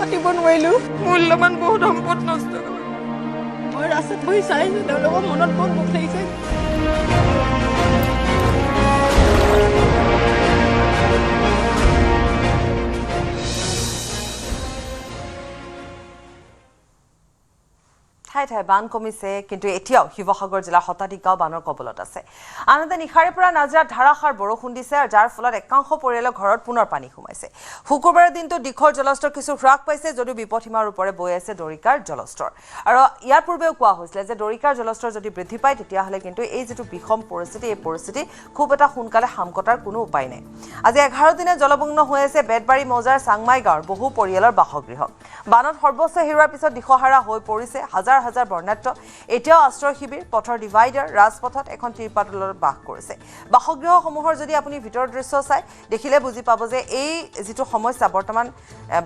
পাতিব নোৱাৰিলোঁ মূল্যৱান বহুত সম্পদ নষ্ট হ'ল মই ৰাস্তাত বহি চাইছোঁ তেওঁলোকৰ মনত বহুত দুখ লাগিছে ঠাই ঠাই বান কমিছে কিন্তু এতিয়াও শিৱসাগৰ জিলাৰ শতাধিক গাঁও বানৰ কবলত আছে আনহাতে নিশাৰে পৰা নাজিৰাত ধাৰাসাৰ বৰষুণ দিছে আৰু যাৰ ফলত একাংশ পৰিয়ালৰ ঘৰত পুনৰ পানী সোমাইছে শুকুৰবাৰৰ দিনটো দিখৰ জলস্তৰ কিছু হ্ৰাস পাইছে যদিও বিপদসীমাৰ ওপৰে বৈ আছে দৰিকাৰ জলস্তৰ আৰু ইয়াৰ পূৰ্বেও কোৱা হৈছিলে যে দৰিকাৰ জলস্তৰ যদি বৃদ্ধি পায় তেতিয়াহ'লে কিন্তু এই যিটো বিষম পৰিস্থিতি এই পৰিস্থিতি খুব এটা সোনকালে সামকটাৰ কোনো উপায় নাই আজি 11 দিনে জলমগ্ন হৈ আছে বেতবাৰী মৌজাৰ চাংমাই গাঁৱৰ বহু পৰিয়ালৰ বাসগৃহ বানত সৰ্বস্ব হেৰুৱাৰ পিছত দিশহাৰা হৈ পৰিছে হাজাৰ হাজাৰ বৰ্ণাঢ্য এতিয়াও আশ্ৰয় শিবিৰ পথৰ ডিভাইডাৰ ৰাজপথত এখন ত্ৰিপাতলত বাস কৰিছে বাসগৃহসমূহৰ যদি আপুনি ভিতৰৰ দৃশ্য চাই দেখিলে বুজি পাব যে এই যিটো সমস্যা বৰ্তমান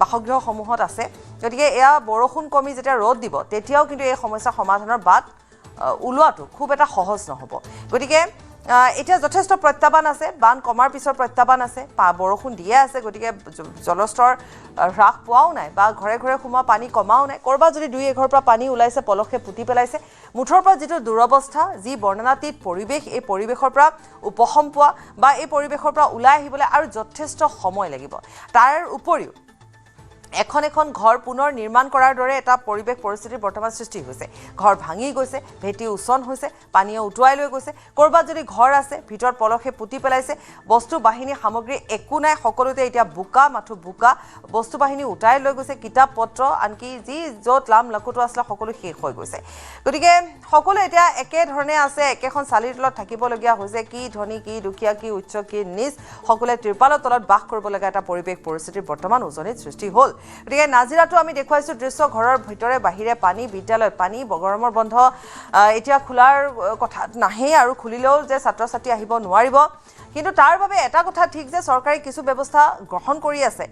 বাসগৃহসমূহত আছে গতিকে এয়া বৰষুণ কমি যেতিয়া ৰ'দ দিব তেতিয়াও কিন্তু এই সমস্যা সমাধানৰ বাট ওলোৱাটো খুব এটা সহজ নহ'ব গতিকে এতিয়া যথেষ্ট প্ৰত্যাহ্বান আছে বান কমাৰ পিছৰ প্ৰত্যাহ্বান আছে বৰষুণ দিয়ে আছে গতিকে জলস্তৰ হ্ৰাস পোৱাও নাই বা ঘৰে ঘৰে সোমোৱা পানী কমাও নাই কৰবাত যদি দুই এঘৰৰ পৰা পানী ওলাইছে পলসে পুতি পেলাইছে মুঠৰ পৰা যিটো দুৰৱস্থা যি বৰ্ণনাতীত পৰিৱেশ এই পৰিৱেশৰ পৰা উপশম পোৱা বা এই পৰিৱেশৰ পৰা ওলাই আহিবলৈ আৰু যথেষ্ট সময় লাগিব তাৰ উপৰিও এখন এখন ঘৰ পুনৰ নিৰ্মাণ কৰাৰ দৰে এটা পৰিৱেশ পৰিস্থিতিৰ বৰ্তমান সৃষ্টি হৈছে ঘৰ ভাঙি গৈছে ভেটি উচন হৈছে পানীয়ে উটুৱাই লৈ গৈছে কৰবাত যদি ঘৰ আছে ভিতৰত পলসে পুতি পেলাইছে বস্তু বাহিনী সামগ্ৰী একো নাই সকলোতে এতিয়া বোকা মাথো বোকা বস্তু বাহিনী উটাই লৈ গৈছে কিতাপ পত্ৰ আনকি যি য'ত লাম লাকুটো আছিল সকলো শেষ হৈ গৈছে গতিকে সকলো এতিয়া একে ধৰণে আছে একেখন চালিৰ তলত থাকিবলগীয়া হৈছে কি ধনী কি দুখীয়া কি উচ্চ কি নিচ সকলোৱে ত্ৰিপালৰ তলত বাস কৰিবলগীয়া এটা পৰিৱেশ পৰিস্থিতিৰ বৰ্তমান উজনিত সৃষ্টি হ'ল গতিকে নাজিৰাটো আমি দেখুৱাইছোঁ দৃশ্য ঘৰৰ ভিতৰে বাহিৰে পানী বিদ্যালয়ত পানী গৰমৰ বন্ধ এতিয়া খোলাৰ কথা নাহে আৰু খুলিলেও যে ছাত্ৰ ছাত্ৰী আহিব নোৱাৰিব কিন্তু তাৰ বাবে এটা কথা ঠিক যে চৰকাৰে কিছু ব্যৱস্থা গ্ৰহণ কৰি আছে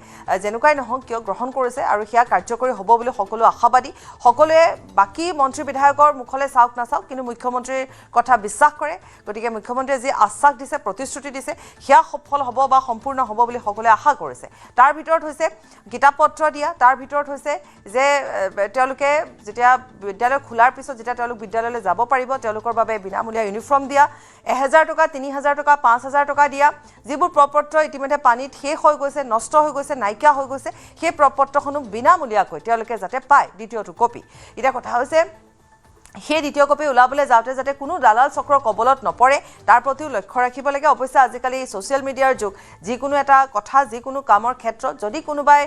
যেনেকুৱাই নহওক কিয় গ্ৰহণ কৰিছে আৰু সেয়া কাৰ্যকৰী হ'ব বুলি সকলো আশাবাদী সকলোৱে বাকী মন্ত্ৰী বিধায়কৰ মুখলৈ চাওক নাচাওক কিন্তু মুখ্যমন্ত্ৰীৰ কথা বিশ্বাস কৰে গতিকে মুখ্যমন্ত্ৰীয়ে যি আশ্বাস দিছে প্ৰতিশ্ৰুতি দিছে সেয়া সফল হ'ব বা সম্পূৰ্ণ হ'ব বুলি সকলোৱে আশা কৰিছে তাৰ ভিতৰত হৈছে কিতাপ পত্ৰ দিয়া তাৰ ভিতৰত হৈছে যে তেওঁলোকে যেতিয়া বিদ্যালয় খোলাৰ পিছত যেতিয়া তেওঁলোক বিদ্যালয়লৈ যাব পাৰিব তেওঁলোকৰ বাবে বিনামূলীয়া ইউনিফৰ্ম দিয়া 1000 টকা 3000 টকা 5000 টকা দিয়া যিবোৰ প্ৰপত্ৰ ইতিমধ্যে পানীত শেষ হৈ গৈছে নষ্ট হৈ গৈছে নাইকিয়া হৈ গৈছে সেই প্ৰপত্ৰখনো বিনামূলীয়াকৈ তেওঁলোকে যাতে পায় দ্বিতীয়টো কপি এটা কথা হৈছে সেই দ্বিতীয় কপি ওলাবলৈ যাওঁতে যাতে কোনো দালাল চক্ৰৰ কবলত নপৰে তাৰ প্ৰতিও লক্ষ্য ৰাখিব লাগে অৱশ্যে আজিকালি ছ'চিয়েল মিডিয়াৰ যুগ যিকোনো এটা কথা যিকোনো কামৰ ক্ষেত্ৰত যদি কোনোবাই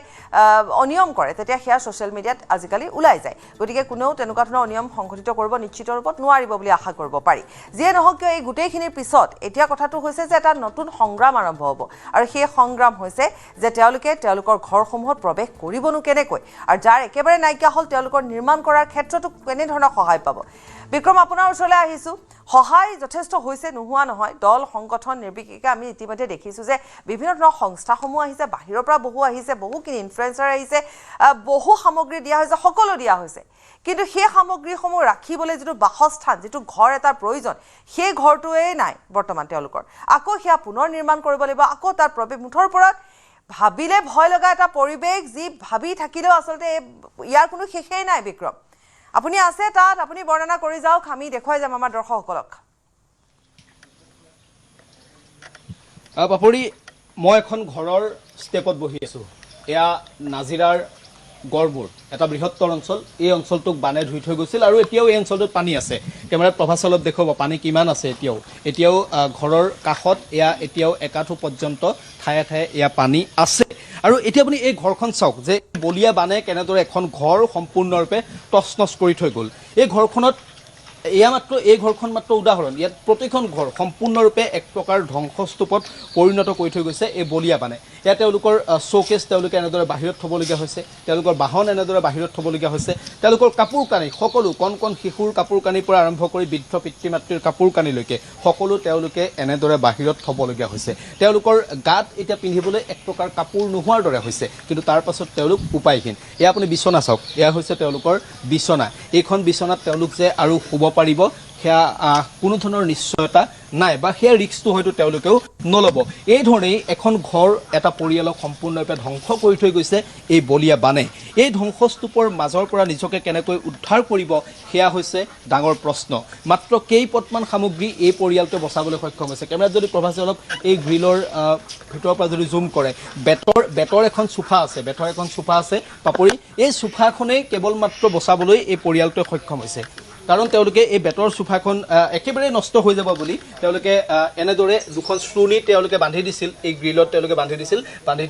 অনিয়ম কৰে তেতিয়া সেয়া ছ'চিয়েল মিডিয়াত আজিকালি ওলাই যায় গতিকে কোনেও তেনেকুৱা ধৰণৰ অনিয়ম সংঘটিত কৰিব নিশ্চিত ৰূপত নোৱাৰিব বুলি আশা কৰিব পাৰি যিয়ে নহওক কিয় এই গোটেইখিনিৰ পিছত এতিয়া কথাটো হৈছে যে এটা নতুন সংগ্ৰাম আৰম্ভ হ'ব আৰু সেই সংগ্ৰাম হৈছে যে তেওঁলোকে তেওঁলোকৰ ঘৰসমূহত প্ৰৱেশ কৰিবনো কেনেকৈ আৰু যাৰ একেবাৰে নাইকিয়া হ'ল তেওঁলোকৰ নিৰ্মাণ কৰাৰ ক্ষেত্ৰতো কেনেধৰণৰ সহায় পাব বিক্ৰম আপোনাৰ ওচৰলৈ আহিছোঁ সহায় যথেষ্ট হৈছে নোহোৱা নহয় দল সংগঠন নিৰ্বিশেষে আমি ইতিমধ্যে দেখিছোঁ যে বিভিন্ন ধৰণৰ সংস্থাসমূহ আহিছে বাহিৰৰ পৰা বহু আহিছে বহুখিনি ইনফ্লুৱেঞ্চাৰ আহিছে বহু সামগ্ৰী দিয়া হৈছে সকলো দিয়া হৈছে কিন্তু সেই সামগ্ৰীসমূহ ৰাখিবলৈ যিটো বাসস্থান যিটো ঘৰ এটাৰ প্ৰয়োজন সেই ঘৰটোৱেই নাই বৰ্তমান তেওঁলোকৰ আকৌ সেয়া পুনৰ নিৰ্মাণ কৰিব লাগিব আকৌ তাৰ প্ৰৱেশ মুঠৰ ওপৰত ভাবিলে ভয় লগা এটা পৰিৱেশ যি ভাবি থাকিলেও আচলতে ইয়াৰ কোনো শেষেই নাই বিক্ৰম আপুনি আছে তাত আপুনি বৰ্ণনা কৰি যাওক আমি দেখুৱাই যাম আমাৰ দৰ্শকসকলক বাপৰি মই এখন ঘৰৰ ষ্টেপত বহি আছোঁ এয়া নাজিৰাৰ গড়মূৰ এটা বৃহত্তৰ অঞ্চল এই অঞ্চলটোক বানে ধুই থৈ গৈছিল আৰু এতিয়াও এই অঞ্চলটোত পানী আছে কেমেৰাত প্ৰভাচলত দেখুৱাব পানী কিমান আছে এতিয়াও ঘৰৰ কাষত এয়া এতিয়াও একাঠু পৰ্যন্ত ঠায়ে ঠায়ে এয়া পানী আছে আৰু এতিয়া আপুনি এই ঘৰখন চাওক যে বলিয়া বানে কেনেদৰে এখন ঘৰ সম্পূৰ্ণৰূপে তছনছ কৰি থৈ গ'ল এই ঘৰখনত এই ঘৰখন মাত্ৰ উদাহৰণ ইয়াত প্ৰতিখন ঘৰ সম্পূৰ্ণৰূপে এক প্ৰকাৰ ধ্বংসস্তূপত পৰিণত কৰি থৈ গৈছে এই বলিয়া বানে ইয়াত তেওঁলোকৰ শ্ব'কেছ তেওঁলোকে এনেদৰে বাহিৰত থ'বলগীয়া হৈছে তেওঁলোকৰ বাহন এনেদৰে বাহিৰত থ'বলগীয়া হৈছে তেওঁলোকৰ কাপোৰ কানি সকলো কণ কণ শিশুৰ কাপোৰ কানিৰ পৰা আৰম্ভ কৰি বৃদ্ধ পিতৃ মাতৃৰ কাপোৰ কানিলৈকে সকলো তেওঁলোকে এনেদৰে বাহিৰত থ'বলগীয়া হৈছে তেওঁলোকৰ গাত এতিয়া পিন্ধিবলৈ এক প্ৰকাৰ কাপোৰ নোহোৱাৰ দৰে হৈছে কিন্তু তাৰ পাছত তেওঁলোক উপায়হীন এয়া আপুনি বিচনা চাওক এয়া হৈছে তেওঁলোকৰ বিচনা এইখন বিচনাত তেওঁলোক যে আৰু শুব পাৰিব সেয়া কোনো ধৰণৰ নিশ্চয়তা নাই বা সেয়া ৰিস্কটো হয়তো তেওঁলোকেও নল'ব। এই ধৰণেই এখন ঘৰ এটা পৰিয়ালক সম্পূৰ্ণৰূপে ধ্বংস কৰি থৈ গৈছে এই বলীয়া বানে। এই ধ্বংসস্তূপৰ মাজৰ পৰা নিজকে কেনেকৈ উদ্ধাৰ কৰিব সেয়া হৈছে ডাঙৰ প্ৰশ্ন। মাত্ৰ কেইপটমান সামগ্ৰী এই পৰিয়ালটোৱে বচাবলৈ সক্ষম হৈছে। কেমেৰাত যদি প্ৰভাসে অলপ এই গ্ৰিলৰ ভিতৰৰ পৰা যদি জুম কৰে, বেতৰ এখন সোফা আছে, পাপৰি এই সোফাখনেই কেৱল মাত্ৰ বচাবলৈ এই পৰিয়ালটোৱে সক্ষম হৈছে। কাৰণ তেওঁলোকে এই বেতৰ সোফাখন একেবাৰে নষ্ট হৈ যাব বুলি তেওঁলোকে এনেদৰে দুখন চুৰ্ণি তেওঁলোকে বান্ধি দিছিল, এই গ্ৰিলত তেওঁলোকে বান্ধি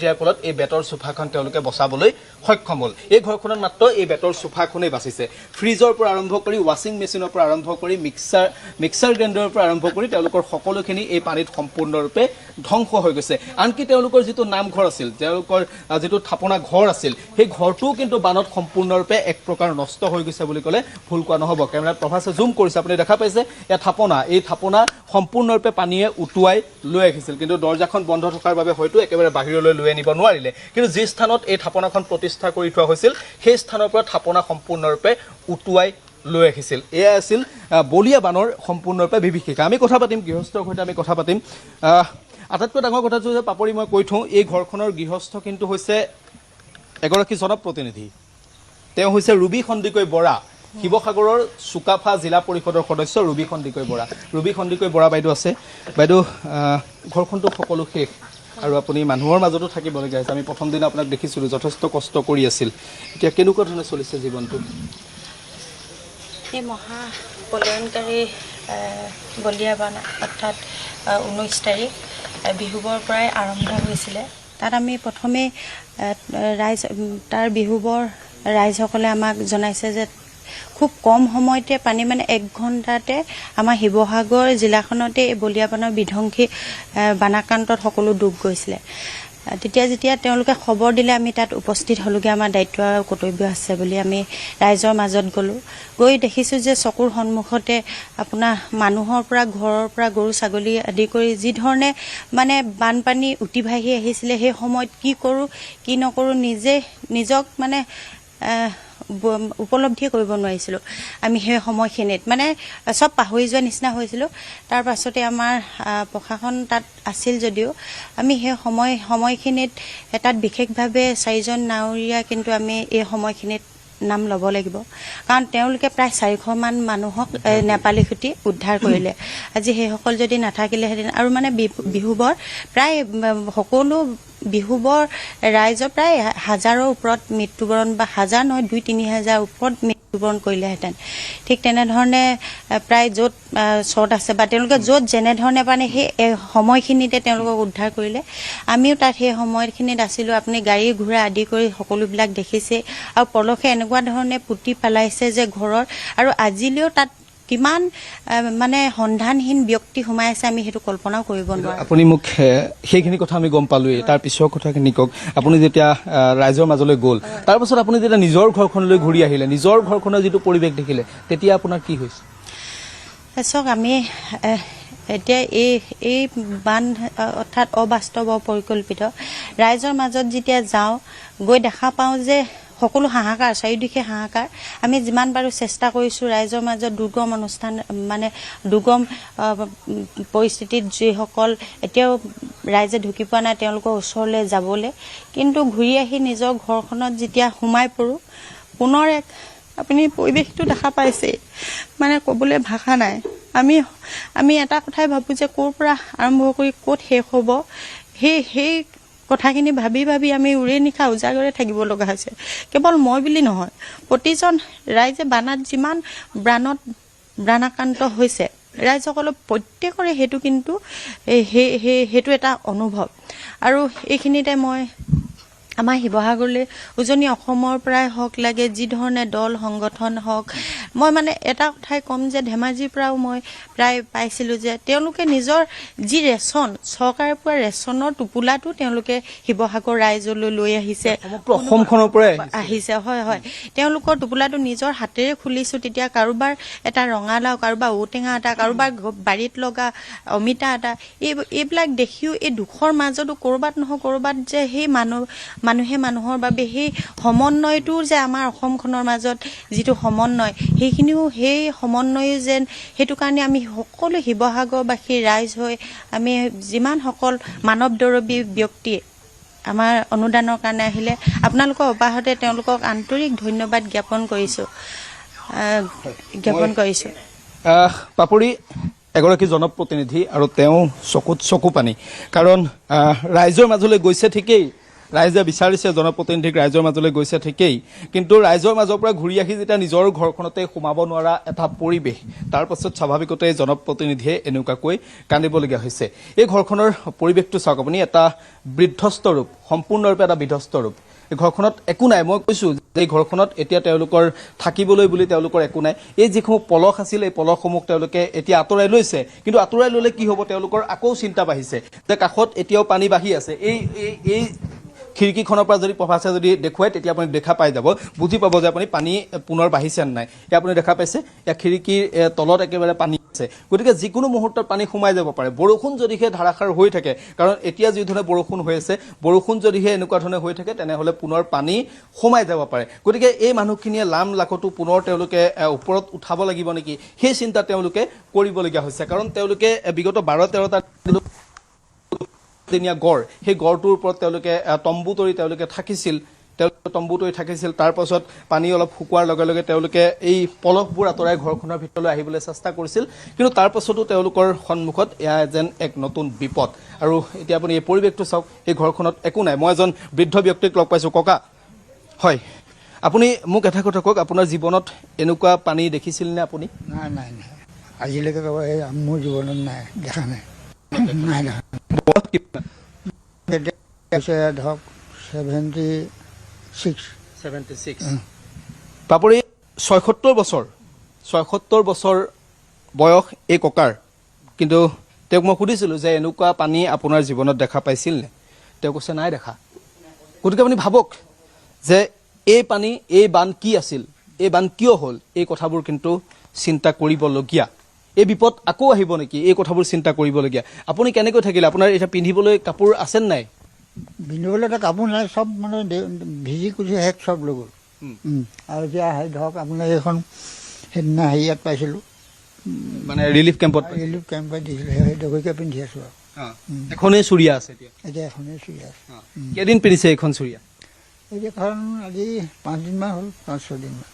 দিয়াৰ ফলত এই বেতৰ সোফাখন তেওঁলোকে বচাবলৈ সক্ষম হ'ল। এই ঘৰখনত মাত্ৰ এই বেতৰ সোফাখনেই বাচিছে। ফ্ৰিজৰ পৰা আৰম্ভ কৰি ৱাশ্বিং মেচিনৰ পৰা আৰম্ভ কৰি মিক্সাৰ গ্ৰাইণ্ডাৰৰ পৰা আৰম্ভ কৰি তেওঁলোকৰ সকলোখিনি এই পানীত সম্পূৰ্ণৰূপে ধ্বংস হৈ গৈছে। আনকি তেওঁলোকৰ যিটো নামঘৰ আছিল, তেওঁলোকৰ যিটো থাপনা ঘৰ আছিল, সেই ঘৰটোও কিন্তু বানত সম্পূৰ্ণৰূপে এক প্ৰকাৰ নষ্ট হৈ গৈছে বুলি ক'লে ভুল কোৱা নহ'ব। প্ৰভাসে জুম কৰিছে, আপুনি দেখা পাইছে এই থাপনা সম্পূৰ্ণৰূপে পানীয়ে উটুৱাই লৈ আহিছিল, কিন্তু দৰ্জাখন বন্ধ থকাৰ বাবে হয়তো একেবাৰে বাহিৰলৈ লৈ আনিব নোৱাৰিলে। কিন্তু যি স্থানত এই থাপনাখন প্ৰতিষ্ঠা কৰি থোৱা হৈছিল সেই স্থানৰ পৰা থাপনা সম্পূৰ্ণৰূপে উটুৱাই লৈ আহিছিল। এয়া আছিল বলীয়া বানৰ সম্পূৰ্ণৰূপে বিভীষিকা। আমি কথা পাতিম গৃহস্থৰ সৈতে, আমি কথা পাতিম। আটাইতকৈ ডাঙৰ কথাটো যে পাপৰি মই কৈ থওঁ, এই ঘৰখনৰ গৃহস্থ কিন্তু হৈছে এগৰাকী জনপ্ৰতিনিধি। তেওঁ হৈছে ৰুবি সন্দিকৈ বৰা, শিৱসাগৰৰ চুকাফা জিলা পৰিষদৰ সদস্য ৰুবি সন্দিকৈ বৰা বাইদেউ আছে। বাইদেউ, ঘৰখনটো সকলো শেষ আৰু আপুনি মানুহৰ মাজতো থাকিবলগীয়া হৈছে। আমি প্ৰথম দিনা আপোনাক দেখিছিলোঁ যথেষ্ট কষ্ট কৰি আছিল, এতিয়া কেনেকুৱা ধৰণে চলিছে জীৱনটো? এই মহা প্ৰলয়নকাৰী বলীয়া বান অৰ্থাৎ 19 তাৰিখ বিহুবৰ পৰাই আৰম্ভ হৈছিলে। তাত আমি প্ৰথমে তাৰ বিহুবৰ ৰাইজসকলে আমাক জনাইছে যে খুব কম সময়তে পানী, মানে 1 ঘণ্টাতে আমাৰ শিৱসাগৰ জিলাখনতে এই বলীয়া বানৰ বিধ্বংসী বানাক্ৰান্তত সকলো ডুব গৈছিলে। যেতিয়া তেওঁলোকে খবৰ দিলে আমি তাত উপস্থিত হ'লোগৈ। আমাৰ দায়িত্ব আৰু কৰ্তব্য আছে বুলি আমি ৰাইজৰ মাজত গ'লোঁ। গৈ দেখিছোঁ যে চকুৰ সন্মুখতে আপোনাৰ মানুহৰ পৰা, ঘৰৰ পৰা গৰু ছাগলী আদি কৰি যি ধৰণে মানে বানপানী উটি ভাহি আহিছিলে, সেই সময়ত কি কৰোঁ কি নকৰোঁ নিজক মানে উপলব্ধি কৰিব নোৱাৰিছিলোঁ। আমি সেই সময়খিনিত মানে চব পাহৰি যোৱা নিচিনা হৈছিলোঁ। তাৰ পাছতে আমাৰ প্ৰশাসন তাত আছিল যদিও আমি সেই সময়খিনিত তাত বিশেষভাৱে 4জন নাৱৰীয়া কিন্তু আমি এই সময়খিনিত নাম ল'ব লাগিব, কাৰণ তেওঁলোকে প্ৰায় 400মান মানুহক নেপালী খুটি উদ্ধাৰ কৰিলে। আজি সেইসকল যদি নাথাকিলেহেঁতেন আৰু মানে বিহুবৰ প্ৰায় সকলো বিহুবৰ ৰাইজৰ প্ৰায় 1000ৰ ওপৰত মৃত্যুবৰণ, বা 1000 নহয় 2-3 হাজাৰ ওপৰত মৃত্যুবৰণ কৰিলেহেঁতেন। ঠিক তেনেধৰণে প্ৰায় য'ত চৰ্ট আছে বা তেওঁলোকে য'ত যেনেধৰণে মানে সেই সময়খিনিতে তেওঁলোকক উদ্ধাৰ কৰিলে। আমিও তাত সেই সময়খিনিত আছিলোঁ। আপুনি গাড়ী ঘোঁৰা আদি কৰি সকলোবিলাক দেখিছে, আৰু পলসে এনেকুৱা ধৰণে পুতি পেলাইছে যে ঘৰৰ, আৰু আজিলৈও তাত কিমান মানে সন্ধানহীন ব্যক্তি সোমাই আছে আমি সেইটো কল্পনাও কৰিব নোৱাৰোঁ। আপুনি মোক সেইখিনি কথা আমি গম পালোৱেই, তাৰ পিছৰ কথাখিনি কওক। আপুনি যেতিয়া ৰাইজৰ মাজলৈ গ'ল, তাৰপাছত আপুনি যেতিয়া নিজৰ ঘৰখনলৈ ঘূৰি আহিলে, নিজৰ ঘৰখনৰ যিটো পৰিৱেশ দেখিলে, তেতিয়া আপোনাৰ কি হৈছে? চাওক, আমি এতিয়া এই বান অৰ্থাৎ অবাস্তৱ, অপৰিকল্পিত ৰাইজৰ মাজত যেতিয়া যাওঁ, গৈ দেখা পাওঁ যে সকলো হাহাকাৰ, চাৰিওদিশে হাহাকাৰ। আমি যিমান পাৰোঁ চেষ্টা কৰিছোঁ ৰাইজৰ মাজত দুৰ্গম অনুষ্ঠান, মানে দুৰ্গম পৰিস্থিতিত যিসকল এতিয়াও ৰাইজে ঢুকি পোৱা নাই তেওঁলোকৰ ওচৰলৈ যাবলৈ, কিন্তু ঘূৰি আহি নিজৰ ঘৰখনত যেতিয়া সোমাই পৰোঁ, পুনৰ আপুনি পৰিৱেশটো দেখা পাইছে, মানে ক'বলৈ ভাষা নাই। আমি এটা কথাই ভাবোঁ যে ক'ৰ পৰা আৰম্ভ কৰি ক'ত শেষ হ'ব, সেই কথাখিনি ভাবি আমি উৰে নিশা উজাগৰে থাকিব লগা হৈছে। কেৱল মই বুলি নহয়, প্ৰতিজন ৰাইজে বানাত যিমান বানাক্ৰান্ত হৈছে ৰাইজসকলৰ প্ৰত্যেকৰে সেইটো কিন্তু সেইটো এটা অনুভৱ। আৰু এইখিনিতে মই আমাৰ শিৱসাগৰলৈ উজনি অসমৰ পৰাই হওক লাগে, যি ধৰণে দল সংগঠন হওক, মই মানে এটা কথাই ক'ম যে ধেমাজিৰ পৰাও মই প্ৰায় পাইছিলোঁ যে তেওঁলোকে নিজৰ যি ৰেচন, চৰকাৰে পোৱা ৰেচনৰ টোপোলাটো তেওঁলোকে শিৱসাগৰ ৰাইজলৈ লৈ আহিছে, অসমখনৰ পৰাই আহিছে। হয়, তেওঁলোকৰ টোপোলাটো নিজৰ হাতেৰে খুলিছোঁ, তেতিয়া কাৰোবাৰ এটা ৰঙালাও, কাৰোবাৰ ঔটেঙা এটা, কাৰোবাৰ বাৰীত লগা অমিতা এটা, এইবিলাক দেখিও এই দুখৰ মাজতো ক'ৰবাত নহয় ক'ৰবাত যে সেই মানুহে মানুহৰ বাবে সেই সমন্বয়টো যে আমাৰ অসমখনৰ মাজত যিটো সমন্বয় সেইখিনিও সেই সমন্বয়ো যেন সেইটো কাৰণে আমি সকলো শিৱসাগৰবাসী ৰাইজ হৈ আমি যিমানসকল মানৱদৰৱী ব্যক্তিয়ে আমাৰ অনুদানৰ কাৰণে আহিলে আপোনালোকৰ অপাহতে তেওঁলোকক আন্তৰিক ধন্যবাদ জ্ঞাপন কৰিছোঁ পাপৰি এগৰাকী জনপ্ৰতিনিধি আৰু তেওঁ চকুত চকু পানী কাৰণ ৰাইজৰ মাজলৈ গৈছে ঠিকেই ৰাইজে বিচাৰিছে জনপ্ৰতিনিধিক ৰাইজৰ মাজলৈ গৈছে ঠিকেই কিন্তু ৰাইজৰ মাজৰ পৰা ঘূৰি আহি যেতিয়া নিজৰ ঘৰখনতে সোমাব নোৱাৰা এটা পৰিৱেশ তাৰ পাছত স্বাভাৱিকতে জনপ্ৰতিনিধিয়ে এনেকুৱাকৈ কান্দিবলগীয়া হৈছে এই ঘৰখনৰ পৰিৱেশটো চাওক আপুনি এটা বিধ্বস্ত ৰূপ সম্পূৰ্ণৰূপে এটা বিধ্বস্ত ৰূপ এই ঘৰখনত একো নাই মই কৈছোঁ যে এই ঘৰখনত এতিয়া তেওঁলোকৰ থাকিবলৈ বুলি তেওঁলোকৰ একো নাই এই যিসমূহ পলস আছিল এই পলসসমূহ তেওঁলোকে এতিয়া আঁতৰাই লৈছে কিন্তু আঁতৰাই ল'লে কি হ'ব তেওঁলোকৰ আকৌ চিন্তা বাঢ়িছে যে কাষত এতিয়াও পানী বাঢ়ি আছে এই খিৰিকীখনৰ পৰা যদি প্ৰভাসে যদি দেখুৱায় তেতিয়া আপুনি দেখা পাই যাব বুজি পাব যে আপুনি পানী পুনৰ বাঢ়িছে নে নাই এতিয়া আপুনি দেখা পাইছে ইয়াৰ খিৰিকীৰ তলত একেবাৰে পানী আছে গতিকে যিকোনো মুহূৰ্তত পানী সোমাই যাব পাৰে বৰষুণ যদিহে ধাৰাসাৰ হৈ থাকে কাৰণ এতিয়া যিধৰণে বৰষুণ হৈ আছে বৰষুণ যদিহে এনেকুৱা ধৰণে হৈ থাকে তেনেহ'লে পুনৰ পানী সোমাই যাব পাৰে গতিকে এই মানুহখিনিয়ে লাম লাখতো পুনৰ তেওঁলোকে ওপৰত উঠাব লাগিব নেকি সেই চিন্তা তেওঁলোকে কৰিবলগীয়া হৈছে কাৰণ তেওঁলোকে বিগত 12-13টা দিনীয়া গড় সেই গড়টোৰ ওপৰত তেওঁলোকে তম্বু তৰি তেওঁলোকে থাকিছিল তম্বু তৰি থাকিছিল তাৰ পাছত পানী অলপ শুকোৱাৰ লগে লগে তেওঁলোকে এই পলসবোৰ আঁতৰাই ঘৰখনৰ ভিতৰলৈ আহিবলৈ চেষ্টা কৰিছিল কিন্তু তাৰ পাছতো তেওঁলোকৰ সন্মুখত এয়া যেন এক নতুন বিপদ আৰু এতিয়া আপুনি এই পৰিৱেশটো চাওক এই ঘৰখনত একো নাই মই এজন বৃদ্ধ ব্যক্তিক লগ পাইছোঁ ককা হয় আপুনি মোক এটা কথা কওক আপোনাৰ জীৱনত এনেকুৱা পানী দেখিছিল নে আপুনি নাই নাই নাই আজিলৈকে মোৰ জীৱনত নাই দেখা নাই নাই দেখা ধৰক 76 পাপৰি 76 বছৰ বয়স এই ককাৰ কিন্তু তেওঁক মই সুধিছিলোঁ যে এনেকুৱা পানী আপোনাৰ জীৱনত দেখা পাইছিল নে তেওঁ কৈছে নাই দেখা গতিকে আপুনি ভাবক যে এই পানী এই বান কি আছিল এই বান কিয় হ'ল এই কথাবোৰ কিন্তু চিন্তা কৰিবলগীয়া এই বিপদ আকৌ আহিব নেকি এই কথাবোৰ চিন্তা কৰিবলগীয়া আপুনি কেনেকৈ থাকিলে আপোনাৰ এটা পিন্ধিবলৈ কাপোৰ আছে নাই পিন্ধিবলৈ এটা কাপোৰ নাই চব মানে ভিজি কুচি শেষ চব লৈ গ'ল আৰু এতিয়া ধৰক আপোনাৰ এইখন সেইদিনা হেৰিয়াত পাইছিলোঁ মানে ৰিলিফ কেম্পত দিছিলোঁ সেই ডগৈকে পিন্ধি আছোঁ আৰু এখনেই চুৰিয়া আছে এতিয়া এখনেই চুৰি আছে কেইদিন পিন্ধিছে এইখন চুৰিয়া এইকেইখন আজি 5 দিনমান হ'ল 5-6 দিনমান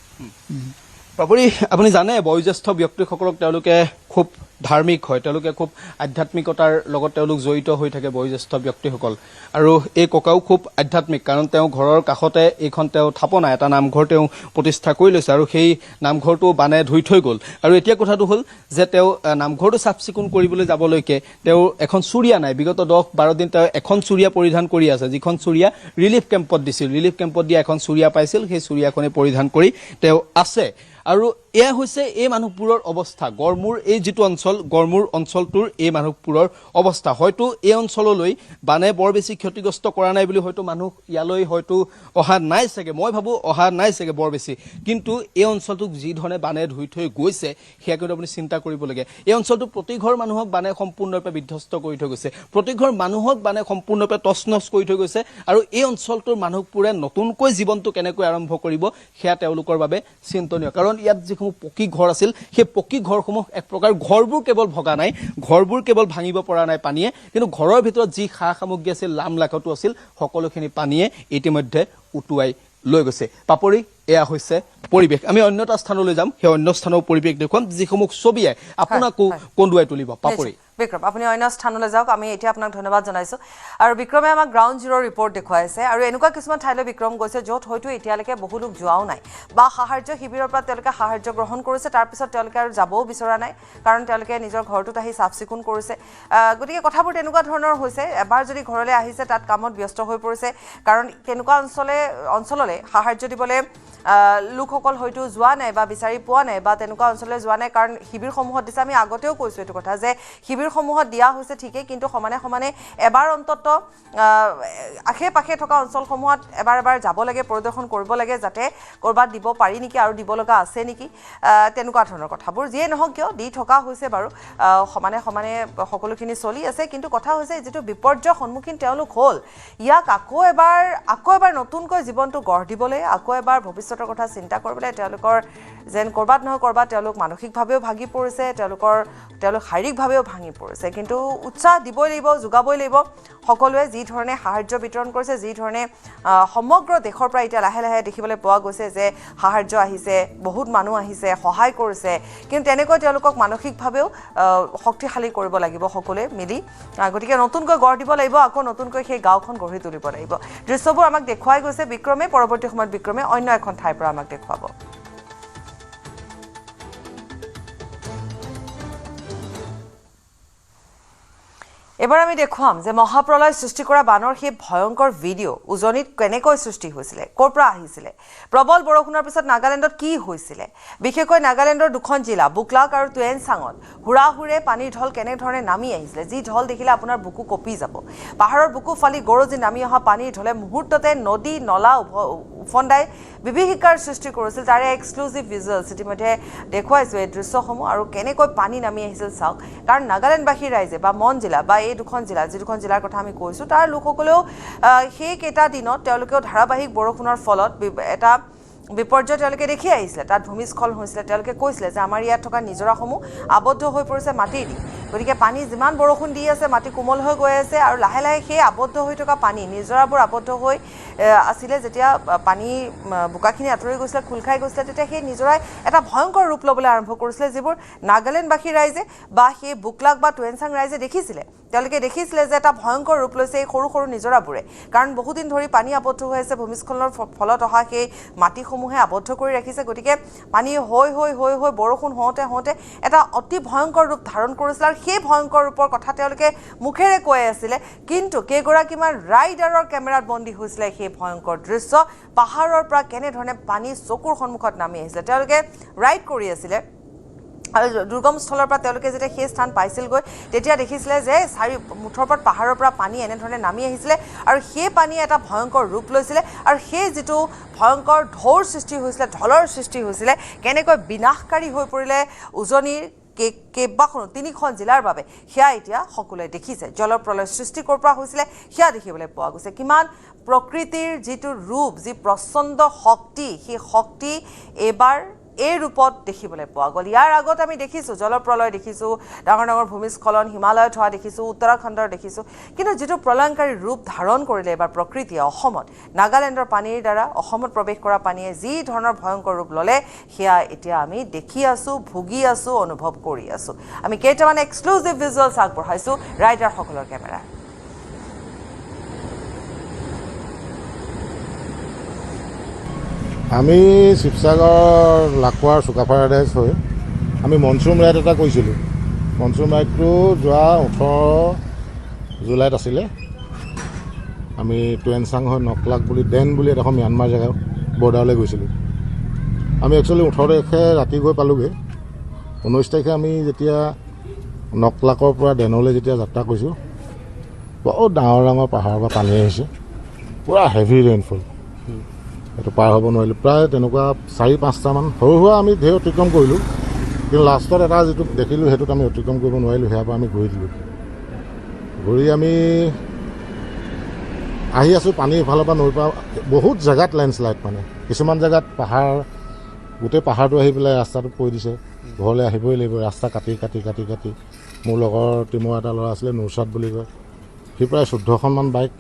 পাপৰি আপুনি জানে বয়োজ্যেষ্ঠ ব্যক্তিসকলক তেওঁলোকে খুব ধাৰ্মিক হয় তেওঁলোকে খুব আধ্যাত্মিকতাৰ লগত তেওঁলোক জড়িত হৈ থাকে বয়োজ্যেষ্ঠ ব্যক্তিসকল আৰু এই ককাও খুব আধ্যাত্মিক কাৰণ তেওঁ ঘৰৰ কাষতে এইখন তেওঁ থাপনা এটা নামঘৰ তেওঁ প্ৰতিষ্ঠা কৰি লৈছে আৰু সেই নামঘৰটো বানে ধুই থৈ গ'ল আৰু এতিয়া কথাটো হ'ল যে তেওঁ নামঘৰটো চাফ চিকুণ কৰিবলৈ যাবলৈকে তেওঁ এখন চুৰিয়া নাই বিগত 10-12 দিন তেওঁ এখন চুৰিয়া পৰিধান কৰি আছে যিখন চুৰিয়া ৰিলিফ কেম্পত দিছিল ৰিলিফ কেম্পত দিয়া এখন চুৰিয়া পাইছিল সেই চুৰিয়াখনে পৰিধান কৰি তেওঁ আছে আৰু এয়া হৈছে এই মানুহবোৰৰ অৱস্থা গড়মূৰ এই যিটো অঞ্চল গড়মূৰ অঞ্চলটোৰ এই মানুহবোৰৰ অৱস্থা হয়তো এই অঞ্চললৈ বানে বৰ বেছি ক্ষতিগ্ৰস্ত কৰা নাই বুলি হয়তো মানুহ ইয়ালৈ হয়তো অহা নাই চাগে মই ভাবোঁ অহা নাই চাগে বৰ বেছি কিন্তু এই অঞ্চলটোক যি ধৰণে বানে ধুই থৈ গৈছে সেয়া কিন্তু আপুনি চিন্তা কৰিবলগীয়া এই অঞ্চলটো প্ৰতি ঘৰ মানুহক বানে সম্পূৰ্ণৰূপে বিধ্বস্ত কৰি থৈ গৈছে প্ৰতি ঘৰ মানুহক বানে সম্পূৰ্ণৰূপে তছনছ কৰি থৈ গৈছে আৰু এই অঞ্চলটোৰ মানুহবোৰে নতুনকৈ জীৱনটো কেনেকৈ আৰম্ভ কৰিব সেয়া তেওঁলোকৰ বাবে চিন্তনীয় কাৰণ ইয়াত যিসমূহ পকী ঘৰ আছিল সেই পকী ঘৰসমূহ এক প্ৰকাৰ ঘৰবোৰ কেৱল ভগা নাই ঘৰবোৰ কেৱল ভাঙিব পৰা নাই পানীয়ে কিন্তু ঘৰৰ ভিতৰত যি সা সামগ্ৰী আছিল লাম লাখতো আছিল সকলোখিনি পানীয়ে ইতিমধ্যে উটুৱাই লৈ গৈছে পাপৰি এয়া হৈছে পৰিৱেশ আমি অন্য এটা স্থানলৈ যাম সেই অন্য স্থানৰ পৰিৱেশ দেখুৱাম যিসমূহ ছবিয়ে আপোনাকো কন্দুৱাই তুলিব পাপৰি বিক্ৰম আপুনি অন্য স্থানলৈ যাওক আমি এতিয়া আপোনাক ধন্যবাদ জনাইছোঁ আৰু বিক্ৰমে আমাক গ্ৰাউণ্ড জিৰ' ৰিপৰ্ট দেখুৱাইছে আৰু এনেকুৱা কিছুমান ঠাইলৈ বিক্ৰম গৈছে য'ত হয়তো এতিয়ালৈকে বহু লোক যোৱাও নাই বা সাহায্য শিবিৰৰ পৰা তেওঁলোকে সাহায্য গ্ৰহণ কৰিছে তাৰপিছত তেওঁলোকে আৰু যাবও বিচৰা নাই কাৰণ তেওঁলোকে নিজৰ ঘৰটোত আহি চাফ চিকুণ কৰিছে গতিকে কথাবোৰ তেনেকুৱা ধৰণৰ হৈছে এবাৰ যদি ঘৰলৈ আহিছে তাত কামত ব্যস্ত হৈ পৰিছে কাৰণ তেনেকুৱা অঞ্চললৈ সাহায্য দিবলৈ লোকসকল হয়তো যোৱা নাই বা বিচাৰি পোৱা নাই বা তেনেকুৱা অঞ্চললৈ যোৱা নাই কাৰণ শিবিৰসমূহত দিছে আমি আগতেও কৈছোঁ এইটো কথা যে শিবিৰ শিবিৰসমূহত দিয়া হৈছে ঠিকেই কিন্তু সমানে সমানে এবাৰ অন্তত আশে পাশে থকা অঞ্চলসমূহত এবাৰ যাব লাগে পৰিদৰ্শন কৰিব লাগে যাতে কৰবাত দিব পাৰি নেকি আৰু দিব লগা আছে নেকি তেনেকুৱা ধৰণৰ কথাবোৰ যিয়ে নহওক কিয় দি থকা হৈছে বাৰু সমানে সমানে সকলোখিনি চলি আছে কিন্তু কথা হৈছে যেটো বিপৰ্যয় সন্মুখীন তেওঁলোক হ'ল ইয়াক আকৌ এবাৰ নতুনকৈ জীৱনটো গঢ় দিবলৈ আকৌ এবাৰ ভৱিষ্যতৰ কথা চিন্তা কৰিবলৈ তেওঁলোকৰ যেন কৰবাত নহয় কৰবাত তেওঁলোক মানসিকভাৱেও ভাগি পৰিছে তেওঁলোক শাৰীৰিকভাৱেও ভাঙি পৰিছে কিন্তু উৎসাহ দিবই লাগিব যোগাবই লাগিব সকলোৱে যি ধৰণে সাহায্য বিতৰণ কৰিছে যি ধৰণে সমগ্ৰ দেশৰ পৰা এতিয়া লাহে লাহে দেখিবলৈ পোৱা গৈছে যে সাহায্য আহিছে বহুত মানুহ আহিছে সহায় কৰিছে কিন্তু তেনেকৈ তেওঁলোকক মানসিকভাৱেও শক্তিশালী কৰিব লাগিব সকলোৱে মিলি গতিকে নতুনকৈ গঢ় দিব লাগিব আকৌ নতুনকৈ সেই গাঁওখন গঢ়ি তুলিব লাগিব দৃশ্যবোৰ আমাক দেখুৱাই গৈছে বিক্ৰমে পৰৱৰ্তী সময়ত বিক্ৰমে অন্য এখন ঠাইৰ পৰা আমাক দেখুৱাব এবাৰ আমি দেখুৱাম যে মহাপ্ৰলয় সৃষ্টি কৰা বানৰ সেই ভয়ংকৰ ভিডিঅ' উজনিত কেনেকৈ সৃষ্টি হৈছিলে ক'ৰ পৰা আহিছিলে প্ৰবল বৰষুণৰ পিছত নাগালেণ্ডত কি হৈছিলে বিশেষকৈ নাগালেণ্ডৰ দুখন জিলা বুকলাক আৰু টুৱেনচাঙত হুৰাহুৰে পানীৰ ঢল কেনেধৰণে নামি আহিছিলে যি ঢল দেখিলে আপোনাৰ বুকু কঁপি যাব পাহাৰৰ বুকু ফালি গৰজি নামি অহা পানীৰ ঢলে মুহূৰ্ততে নদী নলা উফন্দাই বিভীষিকাৰ সৃষ্টি কৰিছিল তাৰে এক্সক্লুচিভ ভিজুৱেলছ ইতিমধ্যে দেখুৱাইছোঁ এই দৃশ্যসমূহ আৰু কেনেকৈ পানী নামি আহিছিল চাওক কাৰণ নাগালেণ্ডবাসী ৰাইজে বা মন জিলা বা এই দুখন জিলা যি দুখন জিলাৰ কথা আমি কৈছোঁ তাৰ লোকসকলেও সেই কেইটা দিনত তেওঁলোকেও ধাৰাবাহিক বৰষুণৰ ফলত এটা বিপৰ্যয় তেওঁলোকে দেখি আহিছিলে তাত ভূমিস্খলন হৈছিলে তেওঁলোকে কৈছিলে যে আমাৰ ইয়াত থকা নিজৰাসমূহ আবদ্ধ হৈ পৰিছে মাটিদি গতিকে পানী যিমান বৰষুণ দি আছে মাটি কোমল হৈ গৈ আছে আৰু লাহে লাহে সেই আবদ্ধ হৈ থকা পানী নিজৰাবোৰ আবদ্ধ হৈ আছিলে যেতিয়া পানী বোকাখিনি আঁতৰি গৈছিলে খোল খাই গৈছিলে তেতিয়া সেই নিজৰাই এটা ভয়ংকৰ ৰূপ ল'বলৈ আৰম্ভ কৰিছিলে যিবোৰ নাগালেণ্ডবাসী ৰাইজে বা সেই বুকলাক বা টুৱেনচাং ৰাইজে দেখিছিলে তেওঁলোকে দেখিছিলে যে এটা ভয়ংকৰ ৰূপ লৈছে এই সৰু সৰু নিজৰাবোৰে কাৰণ বহুদিন ধৰি পানী আবদ্ধ হৈ আছে ভূমিস্খলনৰ ফলত অহা সেই মাটিসমূহে আবদ্ধ কৰি ৰাখিছে গতিকে পানী হৈ বৰষুণ হওঁতে এটা অতি ভয়ংকৰ ৰূপ ধাৰণ কৰিছিল আৰু সেই ভয়ংকৰ ৰূপৰ কথা তেওঁলোকে মুখেৰে কৈ আছিলে কিন্তু কেইগৰাকীমান ৰাইডাৰৰ কেমেৰাত বন্দী হৈছিলে সেই ভয়ংকৰ দৃশ্য পাহাৰৰ পৰা কেনেধৰণে পানী চকুৰ সন্মুখত নামি আহিছিলে তেওঁলোকে ৰাইড কৰি আছিলে আৰু দুৰ্গম স্থলৰ পৰা তেওঁলোকে যেতিয়া সেই স্থান পাইছিলগৈ তেতিয়া দেখিছিলে যে মুঠৰ ওপৰত পাহাৰৰ পৰা পানী এনেধৰণে নামি আহিছিলে আৰু সেই পানীয়ে এটা ভয়ংকৰ ৰূপ লৈছিলে আৰু সেই যিটো ভয়ংকৰ ঢৌৰ সৃষ্টি হৈছিলে ঢলৰ সৃষ্টি হৈছিলে কেনেকৈ বিনাশকাৰী হৈ পৰিলে উজনিৰ কেইবাখনো 3খন জিলাৰ বাবে সেয়া এতিয়া সকলোৱে দেখিছে জলপ্ৰলয় সৃষ্টি ক'ৰ পৰা হৈছিলে সেয়া দেখিবলৈ পোৱা গৈছে কিমান প্ৰকৃতিৰ যিটো ৰূপ যি প্ৰচণ্ড শক্তি সেই শক্তি এইবাৰ এই ৰূপত দেখিবলৈ পোৱা গ'ল ইয়াৰ আগত আমি দেখিছোঁ জলপ্ৰলয় দেখিছোঁ ডাঙৰ ডাঙৰ ভূমিস্খলন হিমালয়ত হোৱা দেখিছোঁ উত্তৰাখণ্ডৰ দেখিছোঁ কিন্তু যিটো প্ৰলয়ংকাৰী ৰূপ ধাৰণ কৰিলে এবাৰ প্ৰকৃতিয়ে অসমত নাগালেণ্ডৰ পানীৰ দ্বাৰা অসমত প্ৰৱেশ কৰা পানীয়ে যি ধৰণৰ ভয়ংকৰ ৰূপ ল'লে সেয়া এতিয়া আমি দেখি আছোঁ ভুগি আছোঁ অনুভৱ কৰি আছোঁ আমি কেইটামান এক্সক্লুচিভ ভিজুৱেলছ আগবঢ়াইছোঁ ৰাইডাৰসকলৰ কেমেৰা আমি শিৱসাগৰ লাকুৱাৰ চুকাফাৰ এডাইজ হৈ আমি মনচুম ৰাইড এটা কৰিছিলোঁ মনচুম ৰাইডটো যোৱা 18 জুলাইত আছিলে আমি টুৱেনচাং হৈ নকলাক বুলি ডেন বুলি এডোখৰ ম্যানমাৰ জেগা বৰ্ডাৰলৈ গৈছিলোঁ আমি একচুৱেলি 18 তাৰিখে ৰাতি গৈ পালোঁগৈ 19 তাৰিখে আমি যেতিয়া নকলাকৰ পৰা ডেনলৈ যেতিয়া যাত্ৰা কৰিছোঁ বহুত ডাঙৰ ডাঙৰ পাহাৰৰ পৰা পানী আহিছে পূৰা হেভি ৰেইনফল এইটো পাৰ হ'ব নোৱাৰিলোঁ প্ৰায় তেনেকুৱা 4-5টামান সৰু সুৰা আমি ঢেৰ অতিক্ৰম কৰিলোঁ কিন্তু লাষ্টত এটা যিটো দেখিলোঁ সেইটোত আমি অতিক্ৰম কৰিব নোৱাৰিলোঁ সেয়াৰ পৰা আমি ঘূৰি দিলোঁ ঘূৰি আমি আহি আছোঁ পানী ইফালৰ পৰা নৈৰ পৰা বহুত জেগাত লেণ্ডশ্লাইড মানে কিছুমান জেগাত পাহাৰ গোটেই পাহাৰটো আহি পেলাই ৰাস্তাটোত পৰি দিছে ঘৰলৈ আহিবই লাগিব ৰাস্তা কাটি মোৰ লগৰ টিমৰ এটা ল'ৰা আছিলে নুৰচাদ বুলি কয় সি প্ৰায় 14খনমান বাইক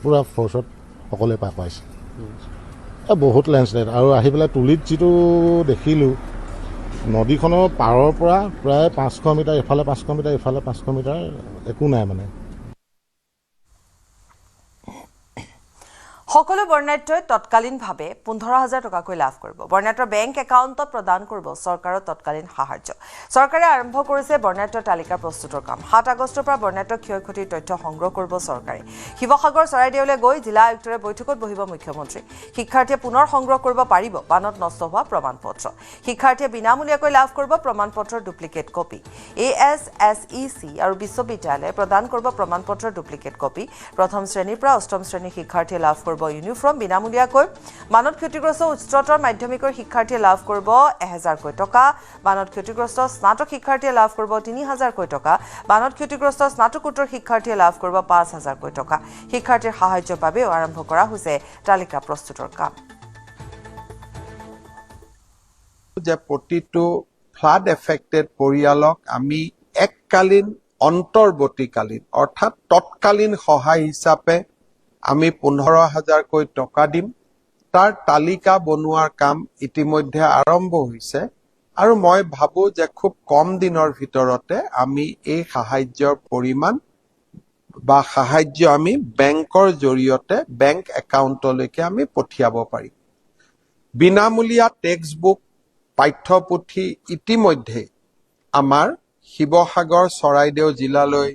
পূৰা ফ'ৰ্চত সকলোৱে পাৰ পাইছে বহুত লেণ্ডশ্লাইড আৰু আহি পেলাই তুলিত যিটো দেখিলোঁ নদীখনৰ পাৰৰ পৰা প্ৰায় 500 মিটাৰ ইফালে 500 মিটাৰ ইফালে 500 মিটাৰ একো নাই মানে সকলো বৰ্ণাঢ্যই তৎকালীনভাৱে 15,000 টকাকৈ লাভ কৰিব। বৰ্ণাঢ্যৰ বেংক একাউণ্টত প্ৰদান কৰিব চৰকাৰৰ তৎকালীন সাহায্য। চৰকাৰে আৰম্ভ কৰিছে বৰ্ণাঢ্যৰ তালিকা প্ৰস্তুতৰ কাম। 7 আগষ্টৰ পৰা বৰ্ণাঢ্যৰ ক্ষয়ক্ষতিৰ তথ্য সংগ্ৰহ কৰিব চৰকাৰে। শিৱসাগৰ চৰাইদেউলৈ গৈ জিলা আয়ুক্তৰে বৈঠকত বহিব মুখ্যমন্ত্ৰী। শিক্ষাৰ্থীয়ে পুনৰ সংগ্ৰহ কৰিব পাৰিব বানত নষ্ট হোৱা প্ৰমাণপত্ৰ। শিক্ষাৰ্থীয়ে বিনামূলীয়াকৈ লাভ কৰিব প্ৰমাণপত্ৰৰ ডুপ্লিকেট কপি। ASSEC আৰু বিশ্ববিদ্যালয়ে প্ৰদান কৰিব প্ৰমাণপত্ৰৰ ডুপ্লিকেট কপি। প্ৰথম শ্ৰেণীৰ পৰা অষ্টম শ্ৰেণীৰ শিক্ষাৰ্থীয়ে লাভ কৰিব ইউনিফৰ্ম বিনামূলীয়াকৈ। বানত ক্ষতিগ্ৰস্ত উচ্চতৰ মাধ্যমিকৰ শিক্ষাৰ্থীয়ে লাভ কৰিব 1,000 টকা। বানত ক্ষতিগ্ৰস্ত স্নাতক শিক্ষাৰ্থীয়ে লাভ কৰিব 3,000 টকা। বানত ক্ষতিগ্ৰস্ত স্নাতকোত্তৰ শিক্ষাৰ্থীয়ে লাভ কৰিব 5,000 টকা। শিক্ষাৰ্থীৰ সাহায্যৰ বাবেও আৰম্ভ কৰা হৈছে তালিকা প্ৰস্তুতৰ কাম। যে প্ৰতিটো ফ্লাড এফেক্টেড পৰিয়ালক আমি এককালীন অন্তৰ্বৰ্তীকালীন অৰ্থাৎ তৎকালীন সহায় হিচাপে আমি 15,000কৈ টকা দিম। তাৰ তালিকা বনোৱাৰ কাম ইতিমধ্যে আৰম্ভ হৈছে আৰু মই ভাবো যে খুব কম দিনৰ ভিতৰতে আমি এই সাহায্যৰ পৰিমাণ বা সাহায্য আমি বেংকৰ জৰিয়তে বেংক একাউণ্টলৈকে আমি পঠিয়াব পাৰিম। বিনামূলীয়া টেক্সট বুক পাঠ্যপুথি ইতিমধ্যে আমাৰ শিৱসাগৰ চৰাইদেউ জিলালৈ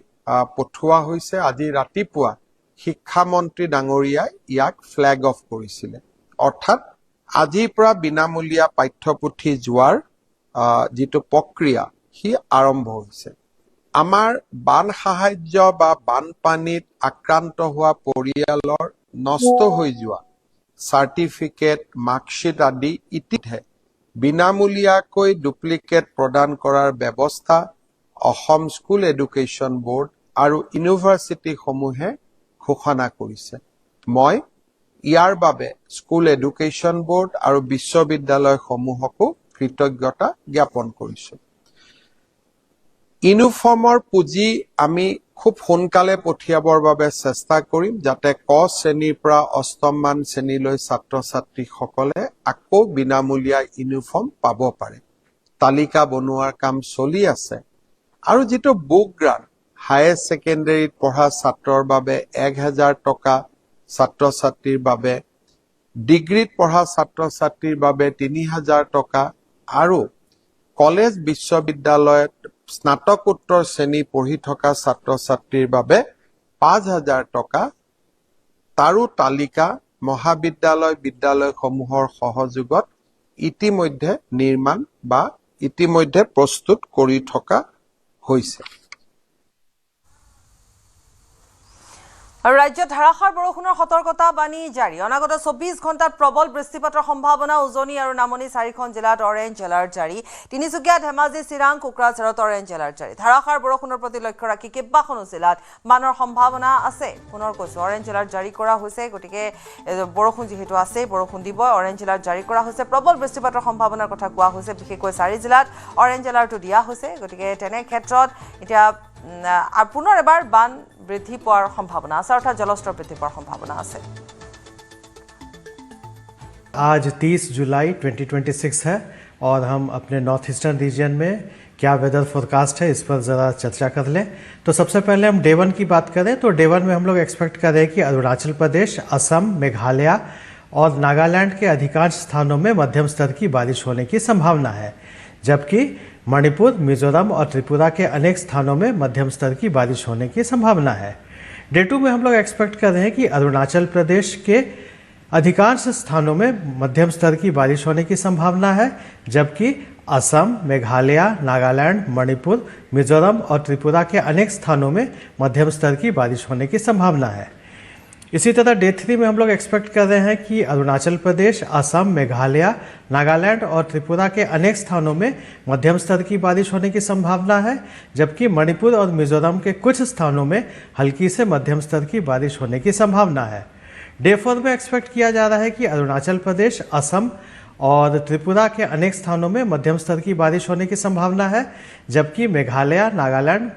পঠোৱা হৈছে। আজি ৰাতিপুৱা শিক্ষামন্ত্ৰী ডাঙৰীয়াই ইয়াক ফ্লেগ অফ কৰিছিলে। অৰ্থাৎ আজিৰ পৰা বিনামূলীয়া পাঠ্যপুথি যোৱাৰ যিটো প্ৰক্ৰিয়া সি আৰম্ভ হৈছে। আমাৰ বান সাহায্য বা বানপানীত আক্ৰান্ত হোৱা পৰিয়ালৰ নষ্ট হৈ যোৱা চাৰ্টিফিকেট মাৰ্কশ্বিট আদি ইতিমধ্যে বিনামূলীয়াকৈ ডুপ্লিকেট প্ৰদান কৰাৰ ব্যৱস্থা অসম স্কুল এডুকেশ্যন বোৰ্ড আৰু ইউনিভাৰ্চিটিসমূহে ঘোষণা কৰিছে। মই ইয়াৰ বাবে স্কুল এডুকেশ্যন বোৰ্ড আৰু বিশ্ববিদ্যালয়সমূহকো কৃতজ্ঞতা জ্ঞাপন কৰিছো। ইউনিফৰ্মৰ পুঁজি আমি খুব সোনকালে পঠিয়াবৰ বাবে চেষ্টা কৰিম যাতে ক শ্ৰেণীৰ পৰা অষ্টমমান শ্ৰেণীলৈ ছাত্ৰ ছাত্ৰীসকলে আকৌ বিনামূলীয়া ইউনিফৰ্ম পাব পাৰে। তালিকা বনোৱাৰ কাম চলি আছে আৰু যিটো বুক গ্ৰাণ্ট হায়াৰ ছেকেণ্ডেৰীত পঢ়া ছাত্ৰৰ বাবে 1,000 টকা, ছাত্ৰ ছাত্ৰীৰ বাবে ডিগ্ৰীত পঢ়া ছাত্ৰ ছাত্ৰীৰ বাবে 3,000 টকা আৰু কলেজ বিশ্ববিদ্যালয়ত স্নাতকোত্তৰ শ্ৰেণী পঢ়ি থকা ছাত্ৰ ছাত্ৰীৰ বাবে 5,000 টকা। তাৰো তালিকা মহাবিদ্যালয় বিদ্যালয়সমূহৰ সহযোগত ইতিমধ্যে নিৰ্মাণ বা ইতিমধ্যে প্ৰস্তুত কৰি থকা হৈছে। আৰু ৰাজ্যত ধাৰাসাৰ বৰষুণৰ সতৰ্কতা বাণী জাৰি। অনাগত 24 ঘণ্টাত প্ৰবল বৃষ্টিপাতৰ সম্ভাৱনা। উজনি আৰু নামনি 4খন জিলাত অৰেঞ্জ এলাৰ্ট জাৰি। তিনিচুকীয়া, ধেমাজি, চিৰাং, কোকৰাঝাৰত অৰেঞ্জ এলাৰ্ট জাৰি। ধাৰাসাৰ বৰষুণৰ প্ৰতি লক্ষ্য ৰাখি কেইবাখনো জিলাত বানৰ সম্ভাৱনা আছে। পুনৰ কৈছো অৰেঞ্জ এলাৰ্ট জাৰি কৰা হৈছে। গতিকে বৰষুণ যিহেতু আছে, বৰষুণ দিব। অৰেঞ্জ এলাৰ্ট জাৰি কৰা হৈছে। প্ৰবল বৃষ্টিপাতৰ সম্ভাৱনাৰ কথা কোৱা হৈছে। বিশেষকৈ 4 জিলাত অৰেঞ্জ এলাৰ্টো দিয়া হৈছে। গতিকে তেনে ক্ষেত্ৰত এতিয়া পুনৰ এবাৰ বান বৃদ্ধি পোৱাৰ সম্ভাৱনা আছে, অৰ্থাৎ জলস্তৰ বৃদ্ধি পোৱাৰ সম্ভাৱনা আছে। आज 30 जुलाई 2026 है और हम अपने नॉर्थ ईस्टर्न रीजन में क्या वेदर फोरकास्ट है इस पर ज़रा चर्चा कर लें। तो सबसे पहले हम डे 1 की बात करें तो डे 1 में हम लोग एक्सपेक्ट कर रहे हैं कि अरुणाचल प्रदेश, असम, मेघालय और नागालैंड के अधिकांश स्थानों में मध्यम स्तर की बारिश होने की संभावना है, जबकि मणिपुर, मिजोरम और त्रिपुरा के अनेक स्थानों में मध्यम स्तर की बारिश होने की संभावना है। डे 2 में हम लोग एक्सपेक्ट कर रहे हैं कि अरुणाचल प्रदेश के अधिकांश स्थानों में मध्यम स्तर की बारिश होने की संभावना है, जबकि असम, मेघालय, नागालैंड, मणिपुर, मिजोरम और त्रिपुरा के अनेक स्थानों में मध्यम स्तर की बारिश होने की संभावना है। इसी तरह डे 3 में हम लोग एक्सपेक्ट कर रहे हैं कि अरुणाचल प्रदेश, असम, मेघालय, नागालैंड और त्रिपुरा के अनेक स्थानों में मध्यम स्तर की बारिश होने की संभावना है, जबकि मणिपुर और मिजोरम के कुछ स्थानों में हल्की से मध्यम स्तर की बारिश होने की संभावना है। डे 4 में एक्सपेक्ट किया जा रहा है कि अरुणाचल प्रदेश, असम और त्रिपुरा के अनेक स्थानों में मध्यम स्तर की बारिश होने की संभावना है, जबकि मेघालय, नागालैंड,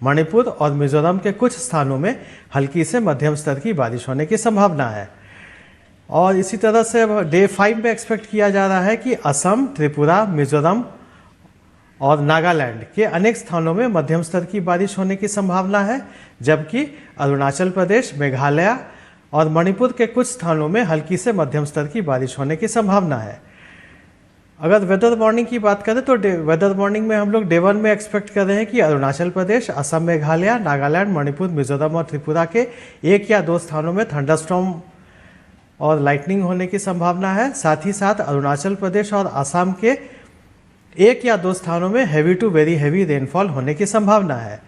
मणिपुर और मिजोरम के कुछ स्थानों में हल्की से मध्यम स्तर की बारिश होने की संभावना है। और इसी तरह से डे 5 में एक्सपेक्ट किया जा रहा है कि असम, त्रिपुरा, मिजोरम और नागालैंड के अनेक स्थानों में मध्यम स्तर की बारिश होने की संभावना है, जबकि अरुणाचल प्रदेश, मेघालय और मणिपुर के कुछ स्थानों में हल्की से मध्यम स्तर की बारिश होने की संभावना है। अगर वेदर वार्निंग की बात करें तो वेदर वार्निंग में हम लोग डे 1 में एक्सपेक्ट कर रहे हैं कि अरुणाचल प्रदेश, असम, मेघालय, नागालैंड, मणिपुर, मिजोरम और त्रिपुरा के 1 या 2 स्थानों में थंडरस्टॉर्म और लाइटनिंग होने की संभावना है। साथ ही साथ अरुणाचल प्रदेश और असम के 1 या 2 स्थानों में heavy to very heavy rainfall होने की संभावना है।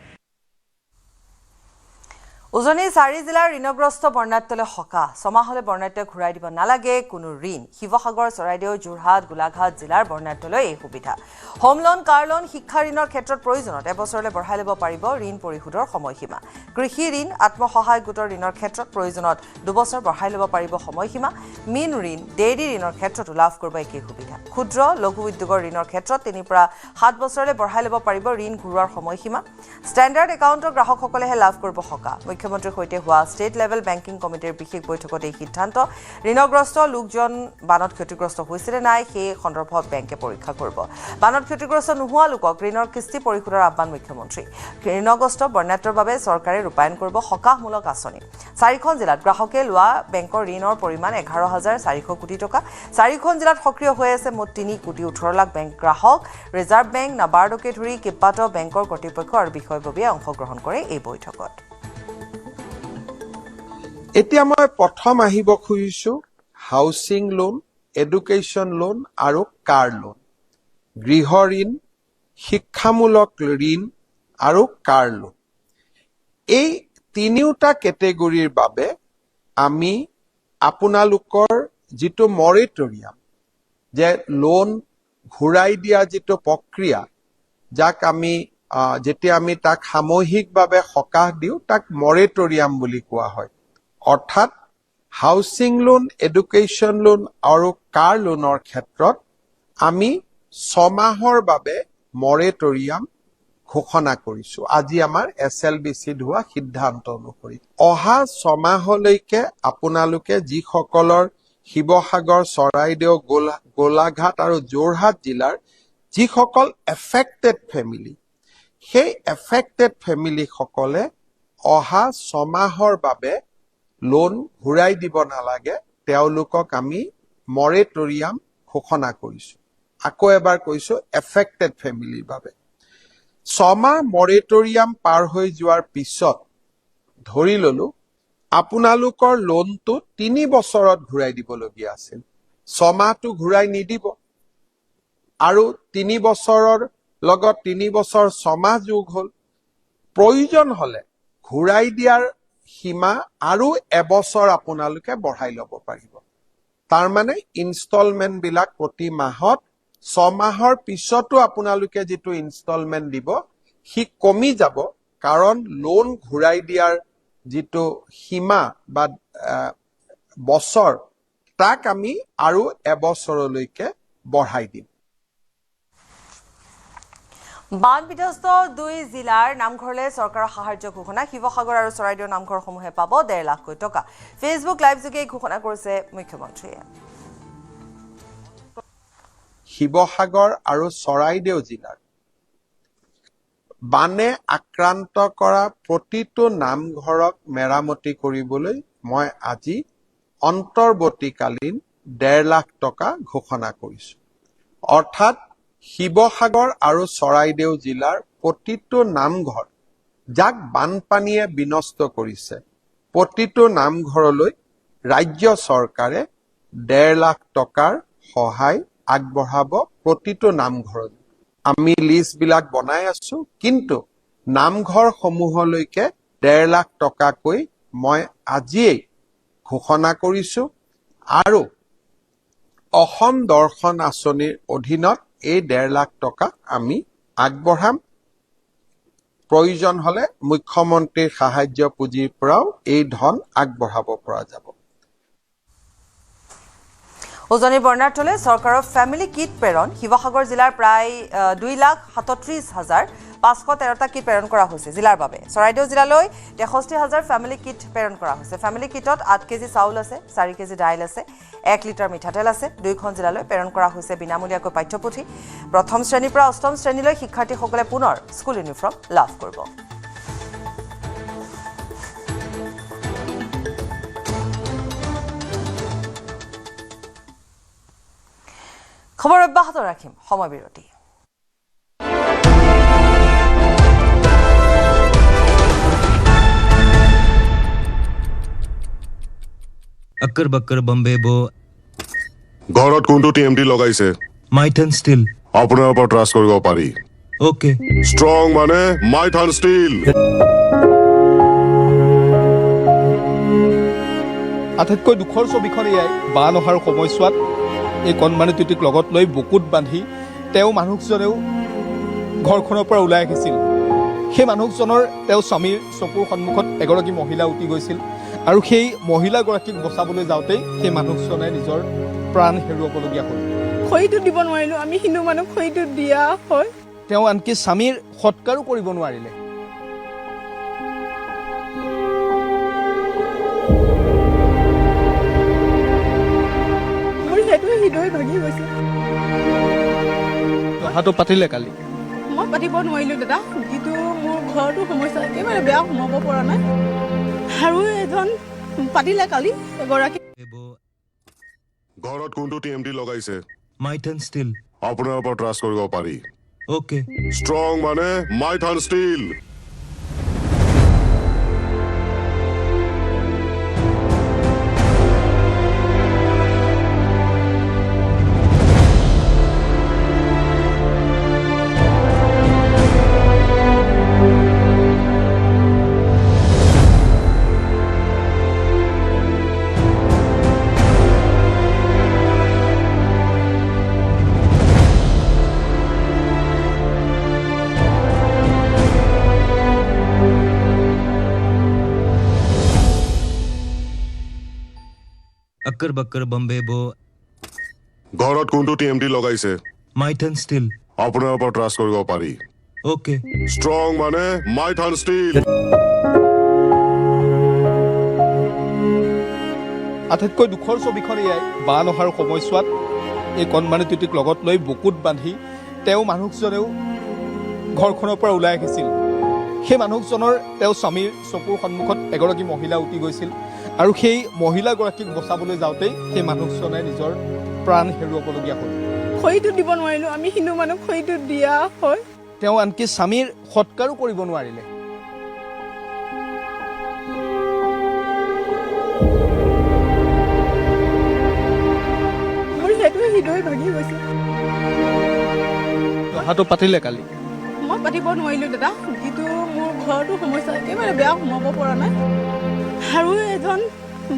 उजनी 4 জিলাৰ ঋণগ্ৰস্ত বৰ্ণাঢ্যলৈ সকাহ। ছমাহলৈ বৰ্ণাঢ্য ঘূৰাই দিব নালাগে কোনো ঋণ। শিৱসাগৰ, চৰাইদেউ, যোৰহাট, গোলাঘাট জিলাৰ বৰ্ণাঢ্যলৈ এই সুবিধা। হোম লোন, কাৰ লোন, শিক্ষা ঋণৰ ক্ষেত্ৰত প্ৰয়োজনত এবছৰলৈ বঢ়াই ল'ব পাৰিব ঋণ পৰিশোধৰ সময়সীমা। কৃষি ঋণ, আত্মসহায়ক গোটৰ ঋণৰ ক্ষেত্ৰত প্ৰয়োজনত 2 বছৰ বঢ়াই ল'ব পাৰিব সময়সীমা। মীন ঋণ, ডেইৰী ঋণৰ ক্ষেত্ৰতো লাভ কৰিব একেই সুবিধা। ক্ষুদ্ৰ লঘু উদ্যোগৰ ঋণৰ ক্ষেত্ৰত 3 পৰা 7 বছৰলৈ বঢ়াই ল'ব পাৰিব ঋণ ঘূৰোৱাৰ সময়সীমা। ষ্টেণ্ডাৰ্ড একাউণ্টৰ গ্ৰাহকসকলেহে লাভ কৰিব সকাহ। মুখ্যমন্ত্ৰীৰ সৈতে হোৱা ষ্টেট লেভেল বেংকিং কমিটিৰ বিশেষ বৈঠকত এই সিদ্ধান্ত। ঋণগ্ৰস্ত লোকজন বানত ক্ষতিগ্ৰস্ত হৈছিল নে নাই সেই সন্দৰ্ভত বেংকে পৰীক্ষা কৰিব। বানত ক্ষতিগ্ৰস্ত নোহোৱা লোকক ঋণৰ কিস্তি পৰিশোধৰ আহ্বান মুখ্যমন্ত্ৰী। ঋণগ্ৰস্ত বৰ্ণাঢ্যৰ বাবে চৰকাৰে ৰূপায়ণ কৰিব সকাহমূলক আঁচনি। 4খন জিলাত গ্ৰাহকে লোৱা বেংকৰ ঋণৰ পৰিমাণ 11,400 কোটি টকা। 4খন জিলাত সক্ৰিয় হৈ আছে মুঠ 3,18 লাখ বেংক গ্ৰাহক। ৰিজাৰ্ভ বেংক, নাবাৰ্ডকে ধৰি কেইবাটাও বেংকৰ কৰ্তৃপক্ষ আৰু বিষয়ববীয়াই অংশগ্ৰহণ কৰে এই বৈঠকত। এতিয়া মই প্ৰথম আহিব খুজিছো হাউচিং লোন, এডুকেশ্যন লোন আৰু কাৰ লোন। গৃহ ঋণ, শিক্ষামূলক ঋণ আৰু কাৰ লোন, এই তিনিওটা কেটেগৰীৰ বাবে আমি আপোনালোকৰ যিটো মৰেটৰিয়াম, যে লোন ঘূৰাই দিয়া যিটো প্ৰক্ৰিয়া, যাক আমি যেতিয়া আমি তাক সামূহিকভাৱে সকাহ দিওঁ তাক মৰেটৰিয়াম বুলি কোৱা হয়। অৰ্থাৎ হাউচিং লোন, এডুকেশ্যন লোন আৰু কাৰ লোনৰ ক্ষেত্ৰত আমি 6 মাহৰ বাবে মৰেটৰিয়াম ঘোষণা কৰিছো আজি আমাৰ SLBCত হোৱা সিদ্ধান্ত অনুসৰি। অহা 6 মাহলৈকে আপোনালোকে যিসকলৰ শিৱসাগৰ, চৰাইদেউ, গোলাঘাট আৰু যোৰহাট জিলাৰ যিসকল এফেক্টেড ফেমিলি, সেই এফেক্টেড ফেমিলিসকলে অহা 6 মাহৰ বাবে লোন ঘূৰাই দিব নালাগে, তেওঁলোকক আমি মৰেটৰিয়াম ঘোষণা কৰিছো। আকৌ এবাৰ কৈছো, এফেক্টেড ফেমিলিৰ বাবে 6 মাহ মৰেটৰিয়াম পাৰ হৈ যোৱাৰ পিছত ধৰি ললো আপোনালোকৰ লোনটো 3 বছৰত ঘূৰাই দিবলগীয়া আছিল, 6 মাহটো ঘূৰাই নিদিব আৰু 3 বছৰৰ লগত 3 বছৰ 6 মাহ যোগ হ'ল। প্ৰয়োজন হলে ঘূৰাই দিয়াৰ সীমা আৰু এবছৰ আপোনালোকে বঢ়াই ল'ব পাৰিব। তাৰ মানে ইনষ্টলমেণ্ট বিলাক প্ৰতি মাহত 6 মাহৰ পিছতো আপোনালোকে যিটো ইনষ্টলমেণ্ট দিব সি কমি যাব, কাৰণ লোন ঘূৰাই দিয়াৰ যিটো সীমা বা বছৰ তাক আমি আৰু এবছৰলৈকে বঢ়াই দিম। বান বিধ্বস্ত 2 জিলাৰ নামঘৰলৈ চৰকাৰৰ সাহায্য ঘোষণা। শিৱসাগৰ আৰু চৰাইদেউৰ নামঘৰসমূহে পাব 1.5 লাখ টকা। ফেচবুক লাইভ যোগে ঘোষণা কৰিছে মুখ্যমন্ত্ৰীয়ে। শিৱসাগৰ আৰু চৰাইদেউ জিলাৰ বানে আক্ৰান্ত কৰা প্ৰতিটো নামঘৰক মেৰামতি কৰিবলৈ মই আজি অন্তৰ্বৰ্তীকালীন 1.5 লাখ টকা ঘোষণা কৰিছো। অৰ্থাৎ শিৱসাগৰ আৰু চৰাইদেউ জিলাৰ প্ৰতিটো নামঘৰ যাক বানপানীয়ে বিনষ্ট কৰিছে, প্ৰতিটো নামঘৰলৈ ৰাজ্য চৰকাৰে 1.5 লাখ টকাৰ সহায় আগবঢ়াব। প্ৰতিটো নামঘৰত আমি লিষ্ট বিলাক বনাই আছো, কিন্তু নামঘৰ সমূহলৈকে 1.5 লাখ টকাকৈ মই আজিয়েই ঘোষণা কৰিছো আৰু অসম দৰ্শন আঁচনিৰ অধীনত এই 1.5 লাখ টকা আমি আগবঢ়াম। প্ৰয়োজন হলে মুখ্যমন্ত্ৰীৰ সাহায্য পুঁজিৰ পৰাও এই ধন আগবঢ়াব পৰা যাব। উজনিৰ বৰ্ণাঢ্যলৈ চৰকাৰৰ ফেমিলি কিট প্ৰেৰণ। শিৱসাগৰ জিলাৰ প্ৰায় 2,37,513টা কিট প্ৰেৰণ কৰা হৈছে জিলাৰ বাবে। চৰাইদেউ জিলালৈ 63,000 ফেমিলি কিট প্ৰেৰণ কৰা হৈছে। ফেমিলি কিটত 8 কেজি চাউল আছে, 4 কেজি দাইল আছে, 1 লিটাৰ মিঠাতেল আছে। 2খন জিলালৈ প্ৰেৰণ কৰা হৈছে বিনামূলীয়াকৈ পাঠ্যপুথি। প্ৰথম শ্ৰেণীৰ পৰা অষ্টম শ্ৰেণীলৈ শিক্ষাৰ্থীসকলে পুনৰ স্কুল ইউনিফৰ্ম লাভ কৰিব। খবৰ অব্যাহত ৰাখিম সময় বিৰতি अक्कर बक्कर बम्बे बो ঘৰত কোনটো টিএমটি লগাইছে माइथन स्टील আপোনাৰ ওপৰত ট্ৰাষ্ট কৰিব পাৰি ओके ষ্ট্ৰং মানে মাইথান ষ্টীল আটাইতকৈ দুখৰ ছবিখন এয়াই বান অহাৰ সময়ছোৱাত এই কণমানিটোটিক লগত লৈ বুকুত বান্ধি তেওঁ মানুহজনেও ঘৰখনৰ পৰা ওলাই আহিছিল সেই মানুহজনৰ তেওঁ স্বামীৰ চকুৰ সন্মুখত এগৰাকী মহিলা উটি গৈছিল আৰু সেই মহিলাগৰাকীক বচাবলৈ যাওঁতেই সেই মানুহজনে নিজৰ প্ৰাণ হেৰুৱাবলগীয়া হ'ল খৰিটো দিব নোৱাৰিলোঁ আমি হিন্দু মানুহ খৰিটো দিয়া হয় তেওঁ আনকি স্বামীৰ সৎকাৰো কৰিব নোৱাৰিলে মোৰ সেইটোৱে হৃদয় ভাগি গৈছে দহাটো পাতিলে কালি মই পাতিব নোৱাৰিলোঁ দাদা যিটো মোৰ ঘৰতো সমস্যা একেবাৰে বেয়া সোমাব পৰা নাই আৰু এজন পাতিলে কালি এগৰাকী ঘৰত কোনটো টিএমটি লগাইছে माइथन स्टील আপোনাৰ ওপৰত ট্ৰাষ্ট কৰিব পাৰি ओके ষ্ট্ৰং মানে মাইথান ষ্টীল अक्कर बक्कर बम्बे बो ঘৰত কোনটো টিএমটি লগাইছে माइथन स्टील আপোনাৰ ওপৰত ট্ৰাষ্ট কৰিব পাৰি ओके ষ্ট্ৰং মানে মাইথান ষ্টীল আটাইতকৈ দুখৰ ছবিখন এয়াই বান অহাৰ সময়ছোৱাত এই কণমানিটোটিক লগত লৈ বুকুত বান্ধি তেওঁ মানুহজনেও ঘৰখনৰ পৰা ওলাই আহিছিল সেই মানুহজনৰ তেওঁ স্বামীৰ চকুৰ সন্মুখত এগৰাকী মহিলা উটি গৈছিল আৰু সেই মহিলাগৰাকীক বচাবলৈ যাওঁতেই সেই মানুহজনে নিজৰ প্ৰাণ হেৰুৱাবলগীয়া হ'ল খৰিটো দিব নোৱাৰিলোঁ আমি হিন্দু মানুহ খৰিটো দিয়া হয় তেওঁ আনকি স্বামীৰ সৎকাৰো কৰিব নোৱাৰিলে মোৰ সেইটোৱে হৃদয় ভাগি গৈছে দহাটো পাতিলে কালি মই পাতিব নোৱাৰিলোঁ দাদা যিটো মোৰ ঘৰতো সমস্যা একেবাৰে বেয়া সোমাব পৰা নাই আৰু এজন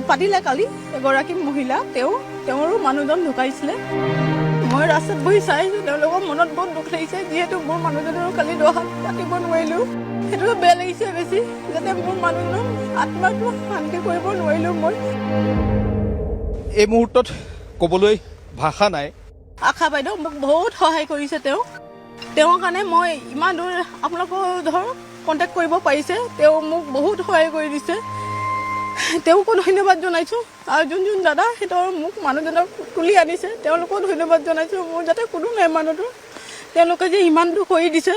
পাতিলে কালি এগৰাকী মহিলা তেওঁৰো মানুহজন ঢুকাইছিলে মই ৰাস্তাত বহি চাইছোঁ তেওঁলোকৰ মনত বহুত দুখ লাগিছে যিহেতু মোৰ মানুহজনৰ কালি দহাত পাতিব নোৱাৰিলোঁ সেইটো বেয়া লাগিছে বেছি যাতে মোৰ মানুহজনৰ আত্মাটো শান্তি কৰিব নোৱাৰিলোঁ মই এই মুহূৰ্তত ক'বলৈ ভাষা নাই আশা বাইদেউ মোক বহুত সহায় কৰিছে তেওঁৰ কাৰণে মই ইমান দূৰ আপোনালোকৰ ধৰক কণ্টেক্ট কৰিব পাৰিছে তেওঁ মোক বহুত সহায় কৰি দিছে তেওঁকো ধন্যবাদ জনাইছোঁ আৰু যোন দাদা সিহঁতৰ মোক মানুহজনক তুলি আনিছে তেওঁলোকো ধন্যবাদ জনাইছোঁ মোৰ যাতে কোনো নাই মানুহটো তেওঁলোকে যে ইমানটো কৰি দিছে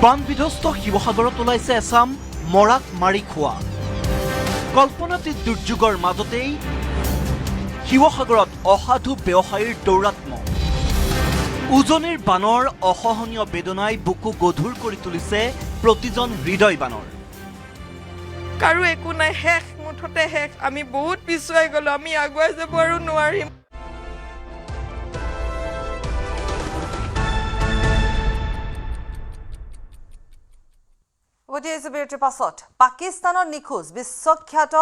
বান বিধ্বস্ত শিৱসাগৰত ওলাইছে এচাম মৰাক মাৰি খোৱা কল্পনাতীত দুৰ্যোগৰ মাজতেই শিৱসাগৰত অসাধু ব্যৱসায়ীৰ দৌৰাত্ম উজনিৰ বানৰ অসহনীয় বেদনাই বুকু গধুৰ কৰি তুলিছে প্ৰতিজন হৃদয় বানৰ কাৰো একো নাই শেষ মুঠতে শেষ আমি বহুত পিছুৱাই গ'লো আমি আগুৱাই যাব আৰু নোৱাৰিম বিৰতিৰ পাছত পাকিস্তানত নিখোজ বিশ্বখ্যাত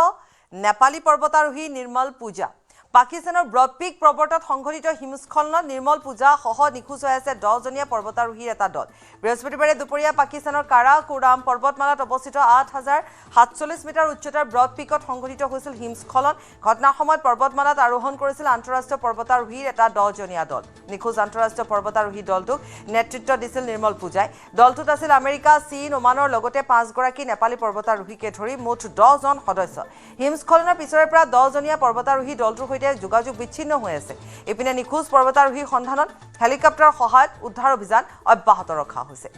নেপালী পৰ্বতাৰোহী নিৰ্মল পূজা পাকিস্তানৰ ব্ৰডপিক পৰ্বতত সংঘটিত হিমস্খলনত নিৰ্মল পূজা সহ নিখোজ হৈ আছে 10জনীয়া পৰ্বতাৰোহীৰ এটা দল। বৃহস্পতিবাৰে দুপৰীয়া পাকিস্তানৰ কাৰাকোৰাম পৰ্বতমালাত অৱস্থিত 8,047 মিটাৰ উচ্চতাৰ ব্ৰডপিকত সংঘটিত হৈছিল হিমস্খলন। ঘটনাৰ সময়ত পৰ্বতমালাত আৰোহণ কৰিছিল আন্তঃৰাষ্ট্ৰীয় পৰ্বতাৰোহীৰ এটা 10জনীয়া দল। নিখোজ আন্তঃৰাষ্ট্ৰীয় পৰ্বতাৰোহী দলটোক নেতৃত্ব দিছিল নিৰ্মল পূজাই। দলটোত আছিল আমেৰিকা, চীন, ওমানৰ লগতে 5গৰাকী নেপালী পৰ্বতাৰোহীকে ধৰি মুঠ 10জন সদস্য। হিমস্খলনৰ পিছৰে পৰা 10জনীয়া পৰ্বতাৰোহী দলটোৰ সৈতে যোগাযোগ বিচ্ছিন্ন হৈ আছে। ইপিনে নিখোজ পৰ্বতাৰোহীৰ সন্ধানত হেলিকপ্টাৰৰ সহায়ত উদ্ধাৰ অভিযান অব্যাহত ৰখা হৈছে।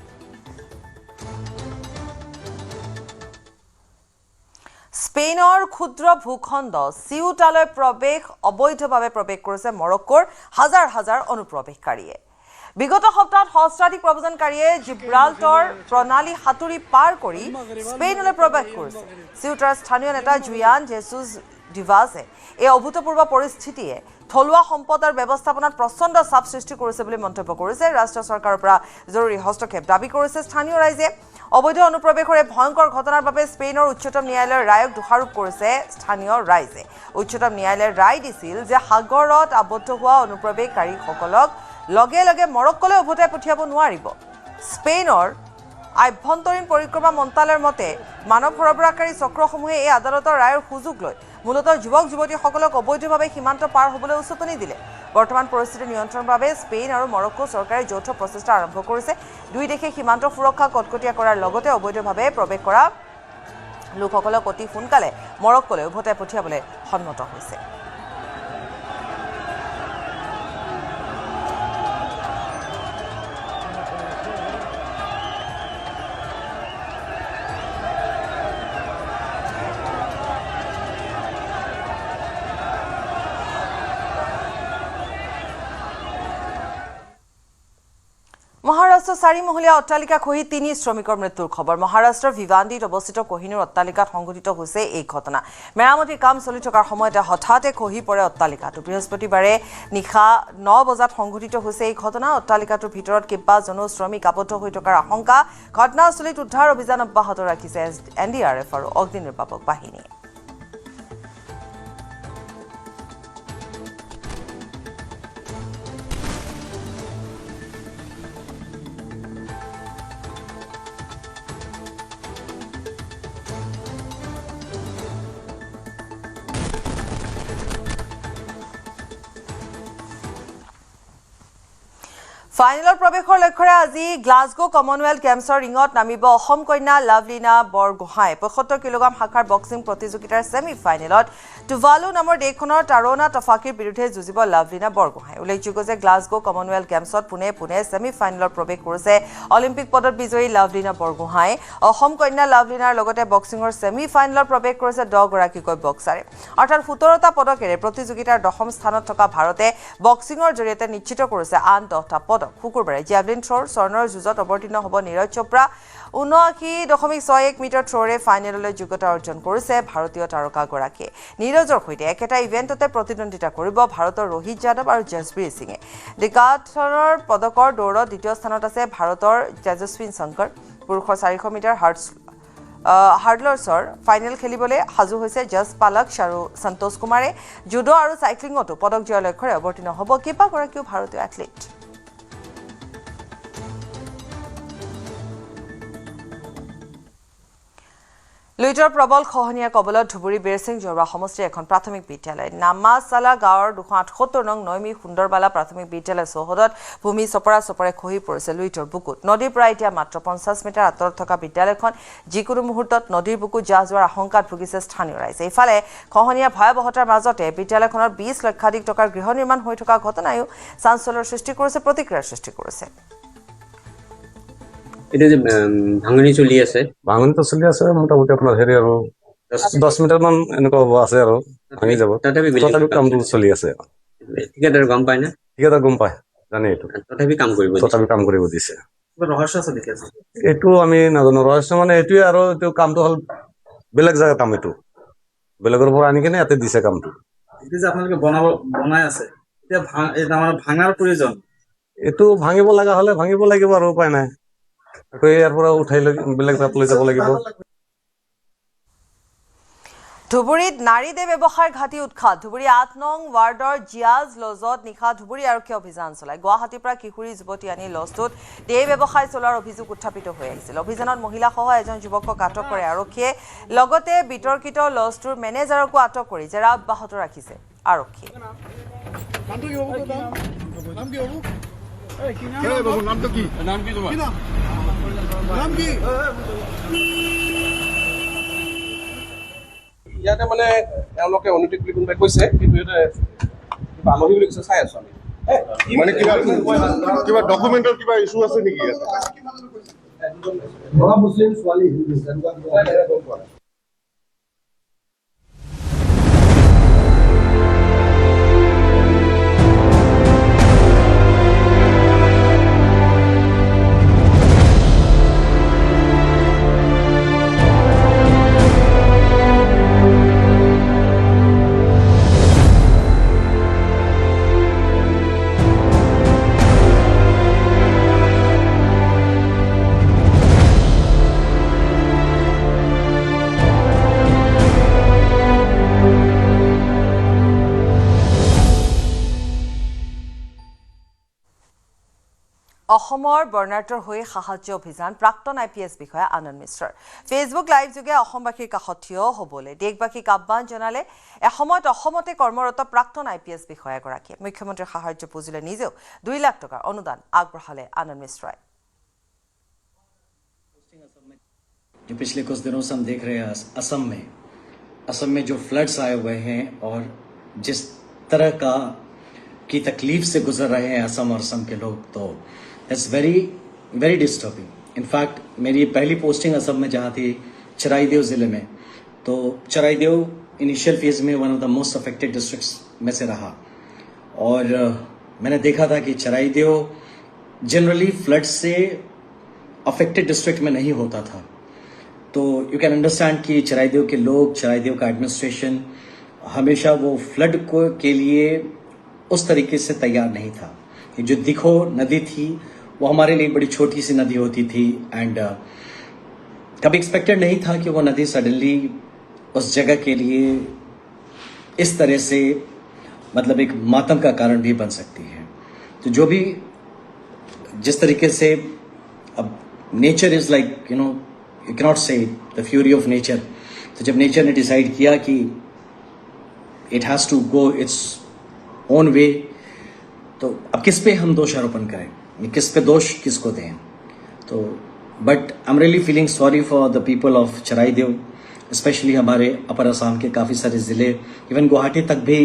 স্পেইনৰ ক্ষুদ্ৰ ভূখণ্ড চিউটালৈ অবৈধভাৱে প্ৰৱেশ কৰিছে মৰক্কোৰ হাজাৰ হাজাৰ অনুপ্ৰৱেশকাৰীয়ে। বিগত সপ্তাহত সহস্ৰাধিক প্ৰব্ৰজনকাৰীয়ে জিব্ৰাল্টাৰ প্ৰণালী সাঁতুৰি পাৰ কৰি স্পেইনলৈ প্ৰৱেশ কৰিছে। চিউটাৰ স্থানীয় নেতা জুয়ান জেছুছ ডিভাছে এই অভূতপূৰ্ব পৰিস্থিতিয়ে থলুৱা সম্পদ আৰু ব্যৱস্থাপনাত প্ৰচণ্ড চাপ সৃষ্টি কৰিছে বুলি মন্তব্য কৰিছে। ৰাষ্ট্ৰীয় চৰকাৰৰ পৰা জৰুৰী হস্তক্ষেপ দাবী কৰিছে স্থানীয় ৰাইজে। অবৈধ অনুপ্ৰৱেশৰ এই ভয়ংকৰ ঘটনাৰ বাবে স্পেইনৰ উচ্চতম ন্যায়ালয়ৰ ৰায়ক দোষাৰোপ কৰিছে স্থানীয় ৰাইজে। উচ্চতম ন্যায়ালয়ে ৰায় দিছিল যে সাগৰত আবদ্ধ হোৱা অনুপ্ৰৱেশকাৰীসকলক লগে লগে মৰক্কোলৈ উভতাই পঠিয়াব নোৱাৰিব। স্পেইনৰ আভ্যন্তৰীণ পৰিক্ৰমা মন্ত্ৰালয়ৰ মতে মানৱ সৰবৰাহকাৰী চক্ৰসমূহে এই আদালতৰ ৰায়ৰ সুযোগ লৈ মূলতঃ যুৱক যুৱতীসকলক অবৈধভাৱে সীমান্ত পাৰ হ'বলৈ উচতনি দিলে। বৰ্তমান পৰিস্থিতি নিয়ন্ত্ৰণৰ বাবে স্পেইন আৰু মৰক্কো চৰকাৰে যৌথ প্ৰচেষ্টা আৰম্ভ কৰিছে। দুই দেশে সীমান্ত সুৰক্ষা কটকটীয়া কৰাৰ লগতে অবৈধভাৱে প্ৰৱেশ কৰা লোকসকলক অতি সোনকালে মৰক্কোলৈ উভতাই পঠিয়াবলৈ সন্মত হৈছে। মহাৰাষ্ট্ৰৰ 4মহলীয়া অট্টালিকা খহি 3 শ্ৰমিকৰ মৃত্যুৰ খবৰ। মহাৰাষ্ট্ৰৰ ভিৱান্দিত অৱস্থিত কোহিনুৰ অট্টালিকাত সংঘটিত হৈছে এই ঘটনা। মেৰামতিৰ কাম চলি থকাৰ সময়তে হঠাতে খহি পৰে অট্টালিকাটো। বৃহস্পতিবাৰে নিশা 9 বজাত সংঘটিত হৈছে এই ঘটনা। অট্টালিকাটোৰ ভিতৰত কেইবাজনো শ্ৰমিক আবদ্ধ হৈ থকাৰ আশংকা। ঘটনাস্থলীত উদ্ধাৰ অভিযান অব্যাহত ৰাখিছে NDRF আৰু অগ্নি নিৰ্বাপক বাহিনীয়ে। ফাইনেলত প্ৰৱেশৰ লক্ষ্যৰে আজি গ্লাছগো কমনৱেলথ গেমছৰ ৰিঙত নামিব অসম কন্যা লাভলীনা বৰগোহাঁই। 75 কিলোগ্ৰাম শাখাৰ বক্সিং প্ৰতিযোগিতাৰ ছেমি ফাইনেলত টুভালু নামৰ দেশখনৰ তাৰোনা টফাকিৰ বিৰুদ্ধে যুঁজিব লাভলীনা বৰগোহাঁই। উল্লেখযোগ্য যে গ্লাছগো কমনৱেলথ গেমছত পোনে পোনে ছেমি ফাইনেলত প্ৰৱেশ কৰিছে অলিম্পিক পদক বিজয়ী লাভলীনা বৰগোহাঁই। অসম কন্যা লাভলীনাৰ লগতে বক্সিঙৰ ছেমি ফাইনেলত প্ৰৱেশ কৰিছে 10গৰাকীকৈ বক্সাৰে। অৰ্থাৎ 17টা পদকেৰে প্ৰতিযোগিতাৰ 10ম স্থানত থকা ভাৰতে বক্সিঙৰ জৰিয়তে নিশ্চিত কৰিছে আন 10টা পদক। শুকুৰবাৰে জেভলিন থ্ৰৰ স্বৰ্ণৰ যুঁজত অৱতীৰ্ণ হ'ব নীৰজ চোপ্ৰা। 79.61 মিটাৰ থ্ৰৰে ফাইনেললৈ যোগ্যতা অৰ্জন কৰিছে ভাৰতীয় তাৰকাগৰাকীয়ে। নীৰজৰ সৈতে একেটা ইভেণ্টতে প্ৰতিদ্বন্দ্বিতা কৰিব ভাৰতৰ ৰোহিত যাদৱ আৰু জসপ্ৰীত সিঙে। ডিকাথনৰ পদকৰ দৌৰত দ্বিতীয় স্থানত আছে ভাৰতৰ তেজস্বিন শংকৰ। পুৰুষৰ 400 মিটাৰ হাৰ্ডলাৰ্ছৰ ফাইনেল খেলিবলৈ সাজু হৈছে যশ পালক্স আৰু সন্তোষ কুমাৰে। জুডো আৰু চাইক্লিঙতো পদক জয়ৰ লক্ষ্যৰে অৱতীৰ্ণ হ'ব কেইবাগৰাকীও ভাৰতীয় এথলীট। লুইটৰ প্ৰবল খহনীয়াৰ কবলত ধুবুৰী বেৰচিং জৰুৱা সমষ্টিৰ এখন প্ৰাথমিক বিদ্যালয় নামাচালা গাঁৱৰ 278 নং নৈমি সুন্দৰবালা প্ৰাথমিক বিদ্যালয় চৌহদত ভূমি চপৰে খহি পৰিছে লুইটৰ বুকুত। নদীৰ পৰা এতিয়া মাত্ৰ 50 মিটাৰ আঁতৰত থকা বিদ্যালয়খন যিকোনো মুহূৰ্তত নদীৰ বুকুত জাহ যোৱাৰ আশংকাত ভুগিছে স্থানীয় ৰাইজে। ইফালে খহনীয়াৰ ভয়াৱহতাৰ মাজতে বিদ্যালয়খনৰ 20 লক্ষাধিক টকাৰ গৃহ নিৰ্মাণ হৈ থকা ঘটনায়ো চাঞ্চল্যৰ সৃষ্টি কৰিছে, প্ৰতিক্ৰিয়াৰ সৃষ্টি কৰিছে। এটা যে ভাঙনি চলি আছে, ভাঙনিটো চলি আছে মোটামুটি আপোনাৰ হেৰি আৰু 10 মিটাৰ মান এনেকুৱা হ'ব আছে আৰু ভাঙি যাব। তথাপি কামটো চলি আছে। ঠিকাদাৰ গম পায় না? ঠিকাদাৰ গম পায়, জানে এইটো। তথাপি কাম কৰিব দিছে। ৰহস্য চলি আছে এইটো আমি নাজানো। ৰহস্য মানে এইটোৱে আৰু এইটো কামটো হ'ল বেলেগ জাগা কাম। এইটো বেলেগৰ পৰা আনি কিনে ইয়াতে দিছে কামটো। এতিয়া যে আপোনালোকে বনাই আছে, এতিয়া ভাঙাৰ প্ৰয়োজন। এইটো ভাঙিব লগা হ'লে ভাঙিব লাগিব আৰু উপায় নাই। আকৌ ইয়াৰ পৰা উঠাই লৈ বেলেগ জাগাত লৈ যাব লাগিব। ধুবুৰীত নাৰীদে ব্যৱসায় ঘাটি উৎখাত ধুবুৰী ৮ নং ৱাৰ্ডৰ জিয়াজ লজত নিশা ধুবুৰী আৰক্ষী অভিযান চলায় গুৱাহাটীৰ পৰা কিশোৰী যুৱতী আনি লজটোত দে ব্যৱসায় চলোৱাৰ অভিযোগ উত্থাপিত হৈ আহিছিল অভিযানত মহিলাসহ এজন যুৱকক আটক কৰে আৰক্ষীয়ে লগতে বিতৰ্কিত লজটোৰ মেনেজাৰকো আটক কৰি জেৰা অব্যাহত ৰাখিছে আৰক্ষীয়ে ইয়াতে মানে তেওঁলোকে অনৈতিক বুলি কোনোবাই কৈছে কিন্তু ইয়াতে কিবা আলহী বুলি কৈছে চাই আছো আমি মানে কিবা ডকুমেণ্টৰ কিবা ইছ্যু আছে নেকি ইয়াতে মুছলিম ছোৱালী তেনেকুৱা অসমৰ বৰ্ণাঢ্যৰ হৈ সাহায্য অভিযান প্ৰাক্তন IPS বিষয়া আনন্দ মিশ্ৰৰ ফেচবুক লাইভ যোগে অসমবাসীৰ কাষত থিয় হ'বলৈ দেশবাসীক আহ্বান জনালে এসময়ত অসমতে কৰ্মৰত প্ৰাক্তন IPS বিষয়াগৰাকীয়ে মুখ্যমন্ত্ৰীৰ সাহায্য পুঁজিলৈ নিজেও 2 লাখ টকাৰ অনুদান আগবঢ়ালে আনন্দ মিশ্ৰই जो पिछले कुछ दिनों से हम देख रहे हैं असम में जो फ्लड्स आए हुए हैं और जिस तरह की तकलीफ से गुजर रहे हैं असम और असम के लोग तो it's very very disturbing in fact मेरी पहली पोस्टिंग असम में जहाँ थी चराईदेव ज़िले में तो चराईदेव इनिशियल फेज में one of the most affected districts में से रहा और मैंने देखा था कि चराईदेव जनरली फ्लड से अफेक्टेड डिस्ट्रिक्ट में नहीं होता था तो यू कैन अंडरस्टैंड कि चराईदेव के लोग चराईदेव का एडमिनिस्ट्रेशन हमेशा वो फ्लड के लिए उस तरीके से तैयार नहीं था जो दिखो नदी थी वो हमारे लिए बड़ी छोटी सी नदी होती थी एंड कभी एक्सपेक्टेड नहीं था कि वो नदी सडनली उस जगह के लिए इस तरह से मतलब एक मातम का कारण भी बन सकती है तो जो भी जिस तरीके से अब nature is like you know you cannot say the fury of nature तो जब नेचर ने डिसाइड किया कि it has to go its own way तो अब किस पे हम दोष आरोपण करें किस पे दोष किसको दें तो but I am really feeling sorry for the people of Charaideo specially हमारे अपर असम के काफ़ी सारे ज़िले इवन गुवाहाटी तक भी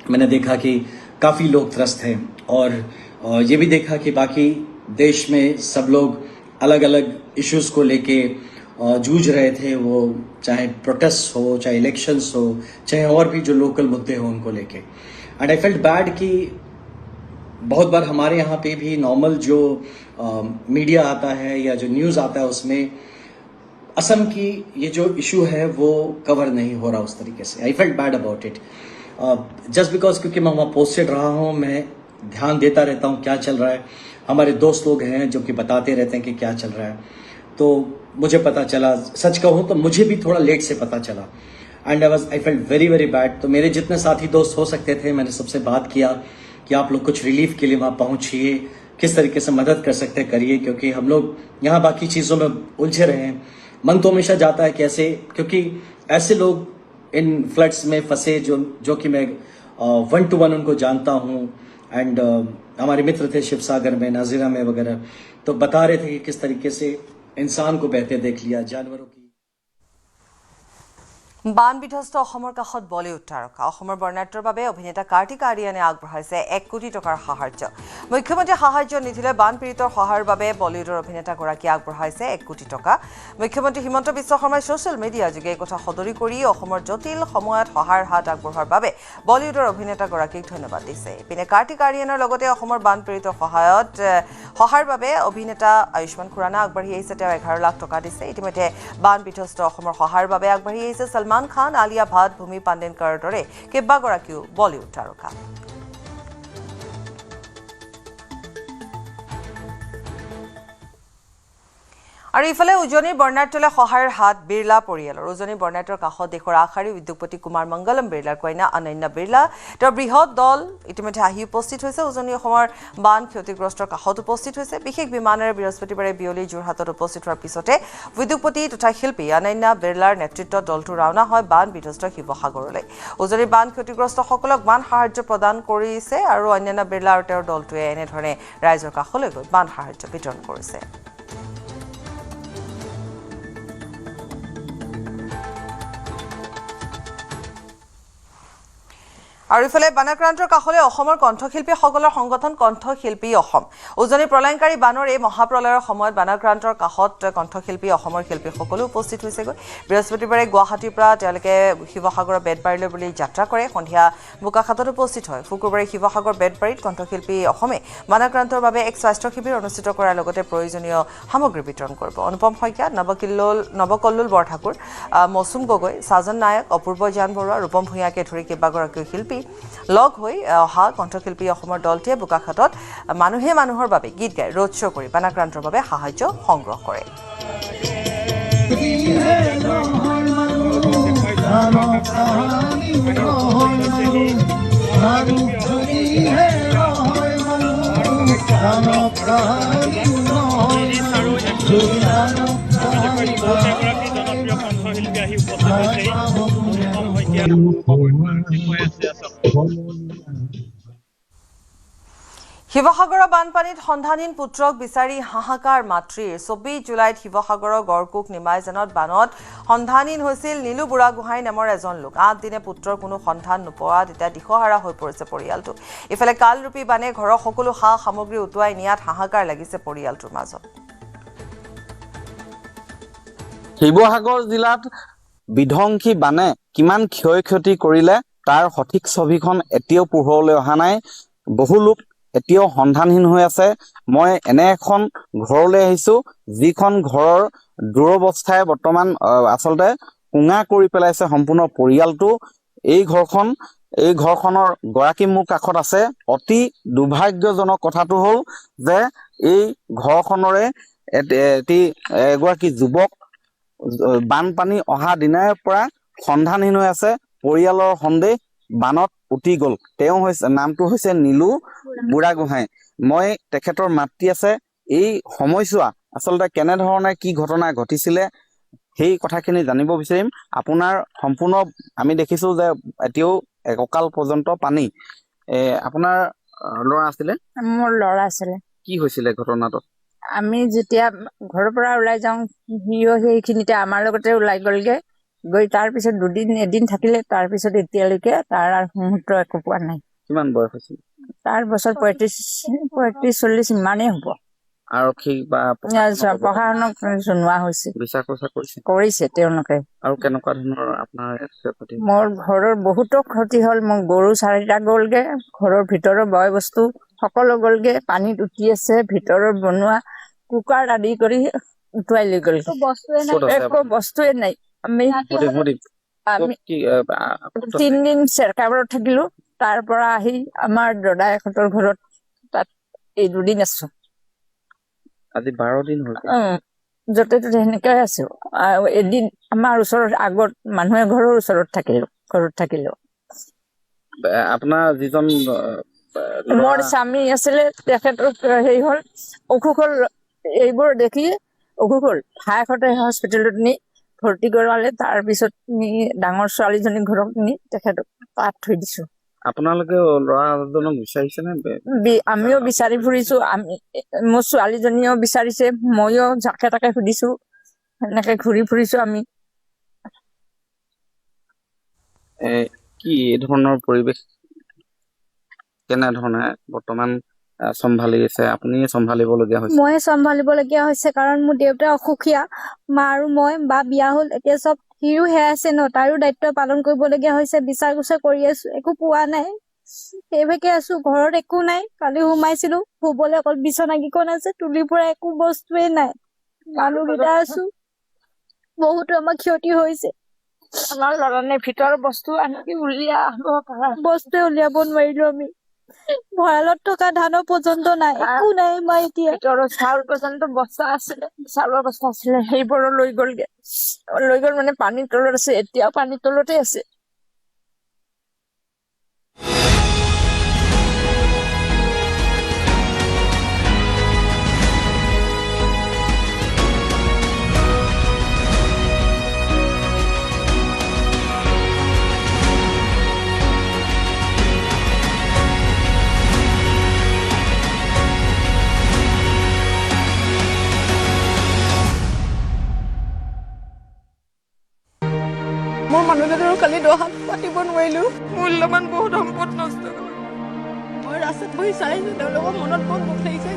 मैंने देखा कि काफ़ी लोग त्रस्त हैं और ये भी देखा कि बाकी देश में सब लोग अलग अलग इश्यूज़ को लेके जूझ रहे थे वो चाहे प्रोटेस्ट हो चाहे इलेक्शंस हो चाहे और भी जो लोकल मुद्दे हो उनको लेके एंड आई फेल्ट बैड कि बहुत बार हमारे यहाँ पे भी नॉर्मल जो मीडिया आता है या जो न्यूज़ आता है उसमें असम की ये जो इशू है वो कवर नहीं हो रहा उस तरीके से I felt bad about it just because क्योंकि मैं वहाँ पोस्टेड रहा हूँ मैं ध्यान देता रहता हूँ क्या चल रहा है हमारे दोस्त लोग हैं जो कि बताते रहते हैं कि क्या चल रहा है तो मुझे पता चला सच कहूँ तो मुझे भी थोड़ा लेट से पता चला and I felt very very bad तो मेरे जितने साथी दोस्त हो सकते थे मैंने सबसे बात किया कि आप लोग कुछ रिलीफ के लिए वहाँ पहुँचिए किस तरीके से मदद कर सकते हैं करिए क्योंकि हम लोग यहाँ बाकी चीज़ों में उलझे रहे हैं मन तो हमेशा जाता है कैसे क्योंकि ऐसे लोग इन फ्लड्स में फंसे जो कि मैं 1-to-1 उनको जानता हूँ एंड हमारे मित्र थे शिवसागर में नाजिरा में वगैरह तो बता रहे थे कि किस तरीके से इंसान को बहते देख लिया जानवरों की বান বিধ্বস্ত অসমৰ কাষত বলিউড তাৰকা অসমৰ বৰ্ণাঢ্যৰ বাবে অভিনেতা কাৰ্তিক আৰিয়ানে আগবঢ়াইছে 1 কোটি টকাৰ সাহায্য মুখ্যমন্ত্ৰীৰ সাহায্য নিধিলৈ বান পীড়িতৰ সহায়ৰ বাবে বলিউডৰ অভিনেতাগৰাকীয়ে আগবঢ়াইছে 1 কোটি টকা মুখ্যমন্ত্ৰী হিমন্ত বিশ্ব শৰ্মাই ছ'চিয়েল মিডিয়া যোগে এই কথা সদৰি কৰি অসমৰ জটিল সময়ত সহায়ৰ হাত আগবঢ়োৱাৰ বাবে বলিউডৰ অভিনেতাগৰাকীক ধন্যবাদ দিছে ইপিনে কাৰ্তিক আৰিয়ানৰ লগতে অসমৰ বান পীড়িতৰ সহায়ৰ বাবে অভিনেতা আয়ুষ্মান খুৰানা আগবাঢ়ি আহিছে তেওঁ 11 লাখ টকা দিছে ইতিমধ্যে বান বিধ্বস্ত অসমৰ সহায়ৰ বাবে আগবাঢ়ি আহিছে সলমান খান আলিয়া ভাট ভূমি পাণ্ডেনকাৰৰ দৰে কেইবাগৰাকীও বলিউড তাৰকা আৰু ইফালে উজনিৰ বৰ্ণাঢ্যলৈ সহায়ৰ হাত বিৰলা পৰিয়ালৰ উজনিৰ বৰ্ণাঢ্যৰ কাষত দেশৰ আগশাৰীৰ উদ্যোগপতি কুমাৰ মংগলম বিৰলাৰ কন্যা অনন্যা বিৰলা তেওঁৰ বৃহৎ দল ইতিমধ্যে আহি উপস্থিত হৈছে উজনি অসমৰ বান ক্ষতিগ্ৰস্তৰ কাষত উপস্থিত হৈছে বিশেষ বিমানেৰে বৃহস্পতিবাৰে বিয়লি যোৰহাটত উপস্থিত হোৱাৰ পিছতে উদ্যোগপতি তথা শিল্পী অনন্যা বিৰলাৰ নেতৃত্বত দলটো ৰাওনা হয় বান বিধ্বস্ত শিৱসাগৰলৈ উজনিৰ বান ক্ষতিগ্ৰস্তসকলক বান সাহায্য প্ৰদান কৰিছে আৰু অনন্যা বিৰলা আৰু তেওঁৰ দলটোৱে এনেধৰণে ৰাইজৰ কাষলৈ গৈ বান সাহায্য বিতৰণ কৰিছে আৰু ইফালে বানাক্ৰান্তৰ কাষলৈ অসমৰ কণ্ঠশিল্পীসকলৰ সংগঠন কণ্ঠশিল্পী অসম উজনি প্ৰলয়ংকাৰী বানৰ এই মহাপ্ৰলয়ৰ সময়ত বানাক্ৰান্তৰ কাষত কণ্ঠশিল্পী অসমৰ শিল্পীসকলো উপস্থিত হৈছেগৈ বৃহস্পতিবাৰে গুৱাহাটীৰ পৰা তেওঁলোকে শিৱসাগৰৰ বেতবাৰীলৈ বুলি যাত্ৰা কৰে সন্ধিয়া বোকাখাতত উপস্থিত হয় শুকুৰবাৰে শিৱসাগৰ বেতবাৰীত কণ্ঠশিল্পী অসমে বানাক্ৰান্তৰ বাবে এক স্বাস্থ্য শিবিৰ অনুষ্ঠিত কৰাৰ লগতে প্ৰয়োজনীয় সামগ্ৰী বিতৰণ কৰিব অনুপম শইকীয়া নৱকল্লোল বৰঠাকুৰ মৌচুম গগৈ সাজন নায়ক অপূৰ্ব জান বৰুৱা ৰূপম ভূঞাকে ধৰি কেইবাগৰাকীও শিল্পী লগ হৈ অহা কণ্ঠশিল্পী অসমৰ দলটিয়ে বোকাখাতত মানুহে মানুহৰ বাবে গীত গাই ৰোড শ্ব' কৰি বানাক্ৰান্তৰ বাবে সাহায্য সংগ্ৰহ কৰে শিৱসাগৰৰ বানপানীত সন্ধানহীন পুত্ৰক বিচাৰি হাহাকাৰ মাতৃৰ 24 জুলাইত শিৱসাগৰৰ গড়কুক নিমাইজানত বানত সন্ধানহীন হৈছিল নীলু বুঢ়াগোহাঁই নামৰ এজন লোক 8 দিনে পুত্ৰৰ কোনো সন্ধান নোপোৱাত এতিয়া দিশহাৰা হৈ পৰিছে পৰিয়ালটো ইফালে কালৰূপী বানে ঘৰৰ সকলো সা সামগ্ৰী উটুৱাই নিয়াত হাহাকাৰ লাগিছে পৰিয়ালটোৰ মাজত শিৱসাগৰ জিলাত বিধ্বংসী বানে কিমান ক্ষয় ক্ষতি কৰিলে তাৰ সঠিক ছবিখন এতিয়াও পোহৰলৈ অহা নাই বহু লোক এতিয়াও সন্ধানহীন হৈ আছে মই এনে এখন ঘৰলৈ আহিছো যিখন ঘৰৰ দুৰৱস্থাই বৰ্তমান আচলতে কুঙা কৰি পেলাইছে সম্পূৰ্ণ পৰিয়ালটো এই ঘৰখনৰ গৰাকী মোৰ কাষত আছে অতি দুৰ্ভাগ্যজনক কথাটো হ'ল যে এই ঘৰখনৰে এগৰাকী যুৱক বানপানী অহা দিনাৰ পৰা সন্ধানহীন হৈ আছে পৰিয়ালৰ সন্দেহ বানত উটি গ'ল তেওঁ নামটো হৈছে নীলু বুঢ়াগোহাঁই মই তেখেতৰ মাতৃ আছে এই সময়ছোৱা আচলতে কেনেধৰণে কি ঘটনা ঘটিছিলে সেই কথাখিনি জানিব বিচাৰিম আপোনাৰ সম্পূৰ্ণ আমি দেখিছো যে এতিয়াও এককাল পৰ্যন্ত পানী আপোনাৰ ল'ৰা আছিলে মোৰ ল'ৰা আছিলে কি হৈছিলে ঘটনাটো আমি যেতিয়া ঘৰৰ পৰা ওলাই যাওঁ সিও সেইখিনিতে আমাৰ লগতে ওলাই গ'লগে গৈ তাৰ পিছত এদিন থাকিলে তাৰ পিছত এতিয়ালৈকে তাৰ মুহূৰ্ত একো পোৱা নাই কিমান বয়স হৈছিল তাৰ বছৰ 35-40 ইমানেই হ'ব আৰক্ষী বা প্ৰশাসনক জনোৱা হৈছে বিচাৰ কৰিছে তেওঁলোকে আৰু কেনেকুৱা ধৰণৰ আপোনাৰ মোৰ ঘৰৰ বহুতো ক্ষতি হ'ল মোৰ গৰু 4টা গ'লগে ঘৰৰ ভিতৰৰ বয় বস্তু সকলো গ'লগে পানীত উঠি আছে ভিতৰৰ বনোৱা কুকাৰ আদি কৰি উটুৱাই লৈ গ'ল একো বস্তুৱে নাই আমি 3 দিন চেৰকাবৰত থাকিলো তাৰ পৰা আহি আমাৰ দদায়েকহঁতৰ ঘৰত তাত এই 2 দিন আছো আজি 12 দিন হ'ল য'তে ত'তে সেনেকৈ আছো এদিন আমাৰ ওচৰত আগত মানুহে ঘৰৰ ওচৰত থাকিলো আপোনাৰ যিজন মোৰ স্বামী আছিলে তেখেতৰ হেৰি হ'ল অসুখ হ'ল এইবোৰ দেখি অসুখ হ'ল ভায়েকহঁতে হস্পিটেলত নি ভৰ্তি কৰালে তাৰ পিছত নি ডাঙৰ ছোৱালীজনী ঘৰত নি তেখেতক তাত থৈ দিছো আপোনালোকে ল'ৰাজনক বিচাৰিছে নে আমিও বিচাৰি ফুৰিছো মোৰ ছোৱালীজনীও বিচাৰিছে মইও যাকে তাকে সুধিছো সেনেকে ঘূৰি ফুৰিছো আমি কি এই ধৰণৰ পৰিৱেশ কেনেধৰণে বৰ্তমান চম্ভালিছে আপুনি চম্ভালিবলগীয়া হৈছে মই চম্ভালিবলগীয়া হৈছে কাৰণ মোৰ দেউতা অসুখীয়া মা আৰু মই বা বিয়া হ'ল এতিয়া চব সিও হেৰাইছে ন তাৰো দায়িত্ব পালন কৰিবলগীয়া হৈছে বিচাৰ কুচাৰ কৰি আছো একো পোৱা নাই সেইভাগে আছো ঘৰত একো নাই কালি সোমাইছিলো শুবলৈ অকল বিচনাকেইখন আছে তুলিৰ পৰা একো বস্তুৱে নাই মানুহকেইটা আছো বহুতো আমাৰ ক্ষতি হৈছে আমাৰ ল'ৰানে ভিতৰৰ বস্তু আনকি বস্তুৱে উলিয়াব নোৱাৰিলো আমি ভঁৰালত থকা ধানৰ পৰ্যন্ত নাই, একো নাই মই এতিয়া। ভিতৰৰ চাউল পৰ্যন্ত বস্তা আছিলে, চাউলৰ বস্তা আছিলে, সেইবোৰো লৈ গ'লগে। লৈ গ'ল মানে পানীৰ তলত আছে, এতিয়াও পানীৰ তলতে আছে। মোৰ মানুহজনৰ কালি দহাত পাতিব নোৱাৰিলোঁ, মূল্যৱান বহুত সম্পদ নষ্ট হ'ল। মই ৰাস্তাত বহি চাইছোঁ, তেওঁলোকৰ মনত বহুত দুখ লাগিছে।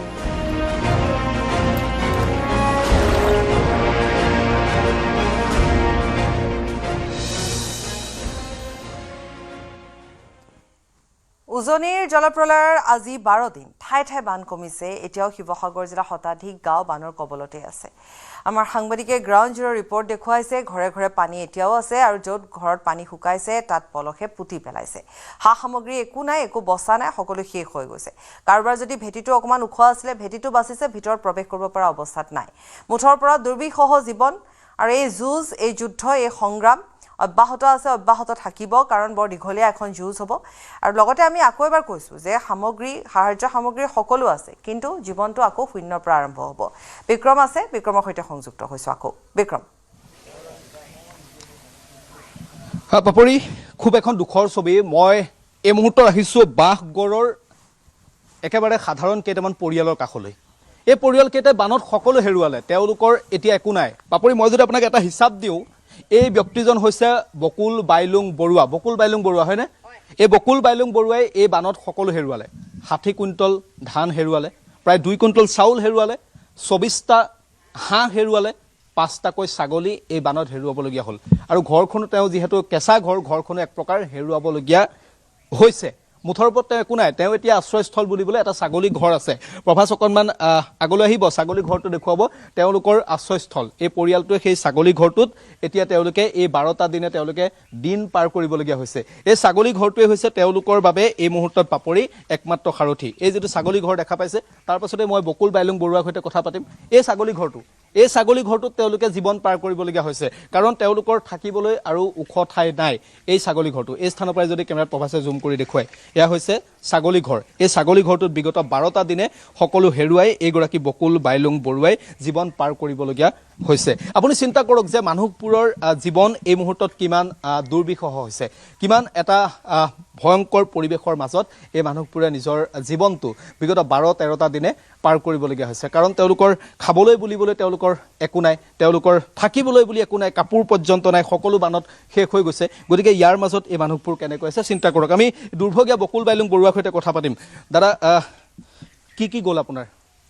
উজনিৰ জলপ্ৰলয়ৰ আজি 12 দিন ঠাই ঠাই বান কমিছে। এতিয়াও শিৱসাগৰ জিলা শতাধিক গাঁও বানৰ কবলতে আছে। আমাৰ সাংবাদিকে গ্ৰাউণ্ড জিৰ' ৰিপৰ্ট দেখুৱাইছে, ঘৰে ঘৰে পানী এতিয়াও আছে আৰু য'ত ঘৰত পানী শুকাইছে তাত পলসে পুতি পেলাইছে। সা সামগ্ৰী একো নাই, একো বচা নাই, সকলো শেষ হৈ গৈছে। কাৰোবাৰ যদি ভেটিটো অকণমান ওখ আছিলে, ভেটিটো বাচিছে, ভিতৰত প্ৰৱেশ কৰিব পৰা অৱস্থাত নাই। মুঠৰ পৰা দুৰ্বিষহ জীৱন আৰু এই যুঁজ, এই যুদ্ধ, এই সংগ্ৰাম অব্যাহত আছে, অব্যাহত থাকিব, কাৰণ বৰ দীঘলীয়া এখন যুঁজ হ'ব। আৰু লগতে আমি আকৌ এবাৰ কৈছোঁ যে সামগ্ৰী, সাহায্য সামগ্ৰী সকলো আছে, কিন্তু জীৱনটো আকৌ শূন্যৰ পৰা আৰম্ভ হ'ব। বিক্ৰম আছে, বিক্ৰমৰ সৈতে সংযুক্ত হৈছোঁ আকৌ। বিক্ৰম। পাপৰি, খুব এখন দুখৰ ছবি। মই এই মুহূৰ্তত আহিছোঁ বাঁহগড়ৰ একেবাৰে সাধাৰণ কেইটামান পৰিয়ালৰ কাষলৈ। এই পৰিয়ালকেইটাই বানত সকলো হেৰুৱালে, তেওঁলোকৰ এতিয়া একো নাই। পাপৰি, মই যদি আপোনাক এটা হিচাপ দিওঁ, এই ব্যক্তিজন হৈছে বকুল বাইলুং বৰুৱা। বকুল বাইলুং বৰুৱা হয়নে? এই বকুল বাইলুং বৰুৱাই এই বানত সকলো হেৰুৱালে। 60 কুইণ্টল ধান হেৰুৱালে, প্ৰায় 2 কুইণ্টল চাউল হেৰুৱালে, 24টা হাঁহ হেৰুৱালে, 5টাকৈ ছাগলী এই বানত হেৰুৱাবলগীয়া হ'ল। আৰু ঘৰখনো তেওঁ যিহেতু কেঁচা ঘৰ, ঘৰখনো এক প্ৰকাৰ হেৰুৱাবলগীয়া হৈছে। মুঠৰ ওপৰত তেওঁ একো নাই। তেওঁ এতিয়া আশ্ৰয়স্থল বুলিবলৈ এটা ছাগলী ঘৰ আছে। প্ৰভাস অকণমান আগলৈ আহিব, ছাগলী ঘৰটো দেখুৱাব। তেওঁলোকৰ আশ্ৰয়স্থল, এই পৰিয়ালটোৱে সেই ছাগলী ঘৰটোত এতিয়া তেওঁলোকে এই 12টা দিনে তেওঁলোকে দিন পাৰ কৰিবলগীয়া হৈছে। এই ছাগলী ঘৰটোৱে হৈছে তেওঁলোকৰ বাবে এই মুহূৰ্তত পাপৰি একমাত্ৰ সাৰথি। এই যিটো ছাগলী ঘৰ দেখা পাইছে, তাৰ পাছতে মই বকুল বাইলুং বৰুৱাৰ সৈতে কথা পাতিম। এই ছাগলী ঘৰটোত তেওঁলোকে জীৱন পাৰ কৰিবলগীয়া হৈছে, কাৰণ তেওঁলোকৰ থাকিবলৈ আৰু ওখ ঠাই নাই। এই ছাগলী ঘৰটো, এই স্থানৰ পৰাই যদি কেমেৰাত প্ৰভাসে জুম কৰি দেখুৱায়, এয়া হৈছে ছাগলী ঘৰ। এই ছাগলী ঘৰটোত বিগত 12টা দিনে সকলো হেৰুৱাই এইগৰাকী বকুল বাইলুং বৰুৱাই জীৱন পাৰ কৰিবলগীয়া হৈছে। আপুনি চিন্তা কৰক যে মানুহবোৰৰ জীৱন এই মুহূৰ্তত কিমান দুৰ্বিষহ হৈছে, কিমান এটা ভয়ংকৰ পৰিৱেশৰ মাজত এই মানুহবোৰে নিজৰ জীৱনটো বিগত 12-13টা দিনে পাৰ কৰিবলগীয়া হৈছে। কাৰণ তেওঁলোকৰ খাবলৈ বুলিবলৈ তেওঁলোকৰ একো নাই, তেওঁলোকৰ থাকিবলৈ বুলি একো নাই, কাপোৰ পৰ্যন্ত নাই, সকলো বানত শেষ হৈ গৈছে। গতিকে ইয়াৰ মাজত এই মানুহবোৰ কেনেকৈ আছে চিন্তা কৰক। আমি দুৰ্ভগীয়া বকুল বাইলুং বৰুৱাৰ সৈতে কথা পাতিম। দাদা, কি গ'ল আপোনাৰ?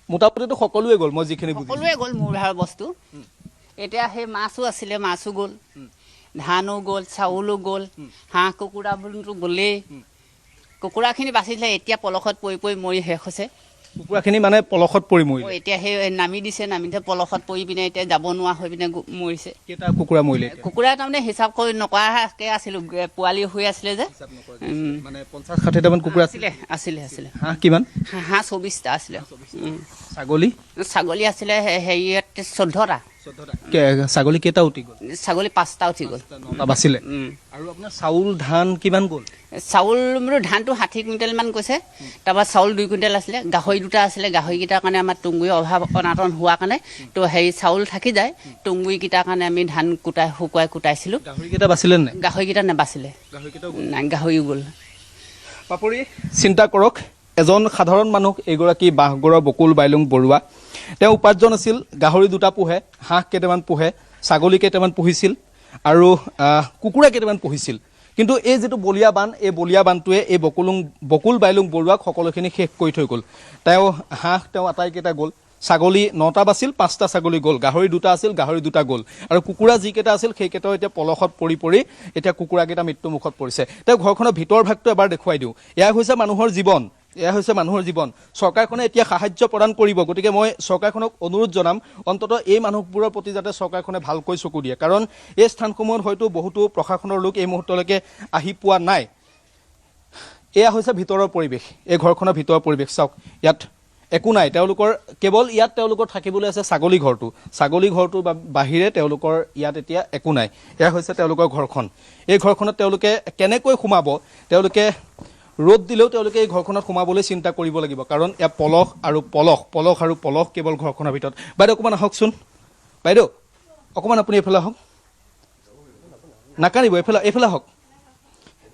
মোটামুটিতো সকলোৱে গ'ল, মই যিখিনি সকলোৱে গ'ল মোৰ ভাল বস্তু। এতিয়া সেই মাছো আছিলে, মাছো গ'ল, ধানো গ'ল, চাউলো গ'ল, হাঁহ কুকুৰাবোৰতো গ'লেই। কুকুৰাখিনি বাচিছিলে, এতিয়া পলসত পৰি পৰি মৰি শেষ হৈছে। কুকুৰাখিনি মানে পলসত পৰি মৰিলে? এতিয়া সেই নামি দিছে, পলসত পৰি পিনে এতিয়া যাব নোৱাৰা হৈ পিনে মৰিছে। কেইটা কুকুৰা মৰিলে? কুকুৰা তাৰমানে হিচাপ কৰি নকৰাকে আছিলোঁ, পোৱালি হৈ আছিলে যে। মানে 50-60টামান কুকুৰা আছিলে। হাঁহ কিমান? হাঁহ 24টা আছিলে। ছাগলী আছিলে হেৰিয়াত 14টা। ছাগলী কেইটা উঠি গ'ল? ছাগলী 5টা উঠি গ'ল, 9টা বাচিলে। আৰু আপোনাৰ চাউল ধান কিমান গ'ল? চাউল ধানটো 60 কুইণ্টেল মান কৈছে। তাৰপৰা চাউল 2 কুইণ্টেল আছিলে, গাহৰি 2টা আছিলে। গাহৰিকেইটাৰ কাৰণে আমাৰ তুঁহগুৰি অভাৱ অনাটন হোৱাৰ কাৰণে তো হেৰি চাউল থাকি যায়, তুঁহগুৰিকেইটাৰ কাৰণে আমি ধান শুকুৱাই কুটাইছিলোঁ। গাহৰিকেইটা বাচিলে নাই? গাহৰিকেইটা নাবাচিলে, নাই, গাহৰিও গ'ল। পাপৰি, চিন্তা কৰক, এজন সাধাৰণ মানুহ এইগৰাকী বাঁহগড়ৰ বকুল বাইলুং বৰুৱা। তেওঁ উপাৰ্জন আছিল, গাহৰি 2টা পোহে, হাঁহ কেইটামান পোহে, ছাগলী কেইটামান পুহিছিল আৰু কুকুৰা কেইটামান পুহিছিল। কিন্তু এই যিটো বলীয়া বান, এই বলীয়া বানটোৱে এই বকুল বাইলুং বৰুৱাক সকলোখিনি শেষ কৰি থৈ গ'ল। হাঁহ আটাইকেইটা গ'ল, ছাগলী 9টা বাছিল, 5টা ছাগলী গ'ল, গাহৰি 2টা আছিল, গাহৰি 2টা গ'ল, আৰু কুকুৰা যিকেইটা আছিল সেইকেইটাও এতিয়া পলসত পৰি এতিয়া কুকুৰাকেইটা মৃত্যুমুখত পৰিছে। তেওঁ ঘৰখনৰ ভিতৰ ভাগটো এবাৰ দেখুৱাই দিওঁ। এয়া হৈছে মানুহৰ জীৱন, চৰকাৰখনে এতিয়া সাহায্য প্ৰদান কৰিব। গতিকে মই চৰকাৰখনক অনুৰোধ জনাম, অন্ততঃ এই মানুহবোৰৰ প্ৰতি যাতে চৰকাৰখনে ভালকৈ চকু দিয়ে, কাৰণ এই স্থানসমূহত হয়তো বহুতো প্ৰশাসনৰ লোক এই মুহূৰ্তলৈকে আহি পোৱা নাই। এয়া হৈছে ভিতৰৰ পৰিৱেশ এই ঘৰখনৰ ভিতৰৰ পৰিৱেশ চাওক ইয়াত একো নাই তেওঁলোকৰ কেৱল ইয়াত তেওঁলোকৰ থাকিবলৈ আছে ছাগলী ঘৰটো বাহিৰে তেওঁলোকৰ ইয়াত এতিয়া একো নাই এয়া হৈছে তেওঁলোকৰ ঘৰখন এই ঘৰখনত তেওঁলোকে কেনেকৈ সোমাব তেওঁলোকে ৰ'দ দিলেও তেওঁলোকে এই ঘৰখনত সোমাবলৈ চিন্তা কৰিব লাগিব কাৰণ এয়া পলস আৰু পলস কেৱল ঘৰখনৰ ভিতৰত বাইদেউ অকণমান আহকচোন বাইদেউ অকণমান আপুনি এইফালে আহক নাকানিব এইফালে আহক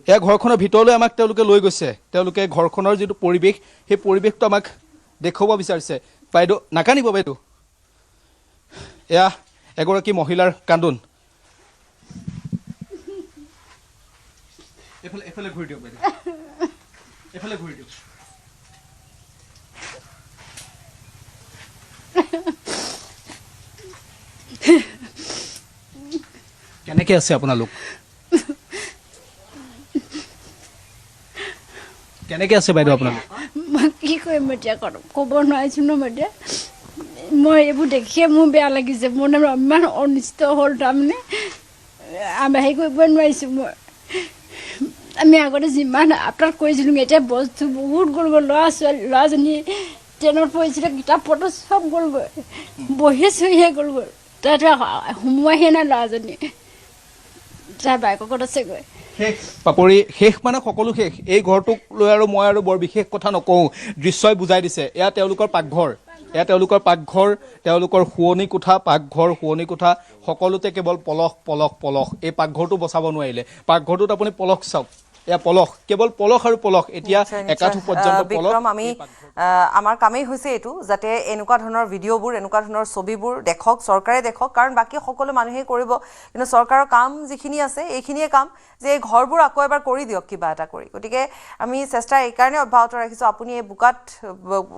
এয়া ঘৰখনৰ ভিতৰলৈ আমাক তেওঁলোকে লৈ গৈছে তেওঁলোকে ঘৰখনৰ যিটো পৰিৱেশ সেই পৰিৱেশটো আমাক দেখুৱাব বিচাৰিছে বাইদেউ নাকানিব বাইদেউ এয়া এগৰাকী মহিলাৰ কান্দোন এইফালে ঘূৰি দিয়ক বাইদেউ এইফালে ঘূৰি দিয়ক কেনেকে আছে আপোনালোক কেনেকে আছে বাইদেউ আপোনালোক মই কি কৰিম এতিয়া ক'ব নোৱাৰিছোঁ ন মই এইবোৰ দেখিয়ে মোৰ বেয়া লাগিছে মোৰ ইমান অনিষ্ট হ'ল তাৰমানে হেৰি কৰিবই নোৱাৰিছোঁ মই আমি আগতে যিমান আপডাল কৰিছিলোঁ এতিয়া বস্তু বহুত গ'লগৈ ল'ৰাজনী ট্ৰেইনত পঢ়িছিলে কিতাপ পত্ৰ চব গ'লগৈ বহি চহিয়ে গ'লগৈ তাত সোমোৱাহিয়ে নাই ল'ৰাজনী তাৰ বাইকত আছেগৈ শেষ পাপৰি শেষ মানে সকলো শেষ এই ঘৰটোক লৈ আৰু মই আৰু বৰ বিশেষ কথা নকওঁ দৃশ্যই বুজাই দিছে এয়া তেওঁলোকৰ পাকঘৰ তেওঁলোকৰ শোৱনি কোঠা সকলোতে কেৱল পলস এই পাকঘৰটো বচাব নোৱাৰিলে পাকঘৰটোত আপুনি পলস চাওক এয়া কেৱল পলস আৰু পলস এতিয়া একাঠু পৰ্যন্ত বিক্ৰম আমি আমাৰ কামেই হৈছে এইটো যাতে এনেকুৱা ধৰণৰ ভিডিঅ'বোৰ এনেকুৱা ধৰণৰ ছবিবোৰ দেখক চৰকাৰে দেখক কাৰণ বাকী সকলো মানুহে কৰিব কিন্তু চৰকাৰৰ কাম যিখিনি আছে এইখিনিয়ে কাম যে এই ঘৰবোৰ আকৌ এবাৰ কৰি দিয়ক কিবা এটা কৰি গতিকে আমি চেষ্টা এইকাৰণে অব্যাহত ৰাখিছোঁ আপুনি এই বোকাত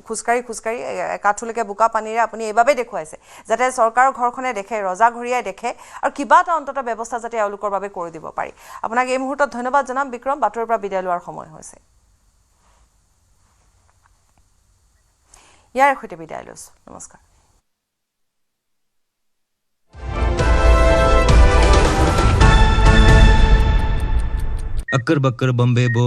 খোজকাঢ়ি একাঠুলৈকে বোকা পানীৰে আপুনি এইবাবে দেখুৱাইছে যাতে চৰকাৰৰ ঘৰখনে দেখে ৰজাঘৰীয়াই দেখে আৰু কিবা এটা অন্তত ব্যৱস্থা যাতে এওঁলোকৰ বাবে কৰি দিব পাৰি আপোনাক এই মুহূৰ্তত ধন্যবাদ জনাম বিক্ৰম বাতৰিৰ পৰা বিদায় লোৱাৰ সময় হৈছে ইয়াৰ সৈতে বিদায় লৈছোঁ নমস্কাৰ अक्कर बक्कर बम्बे बो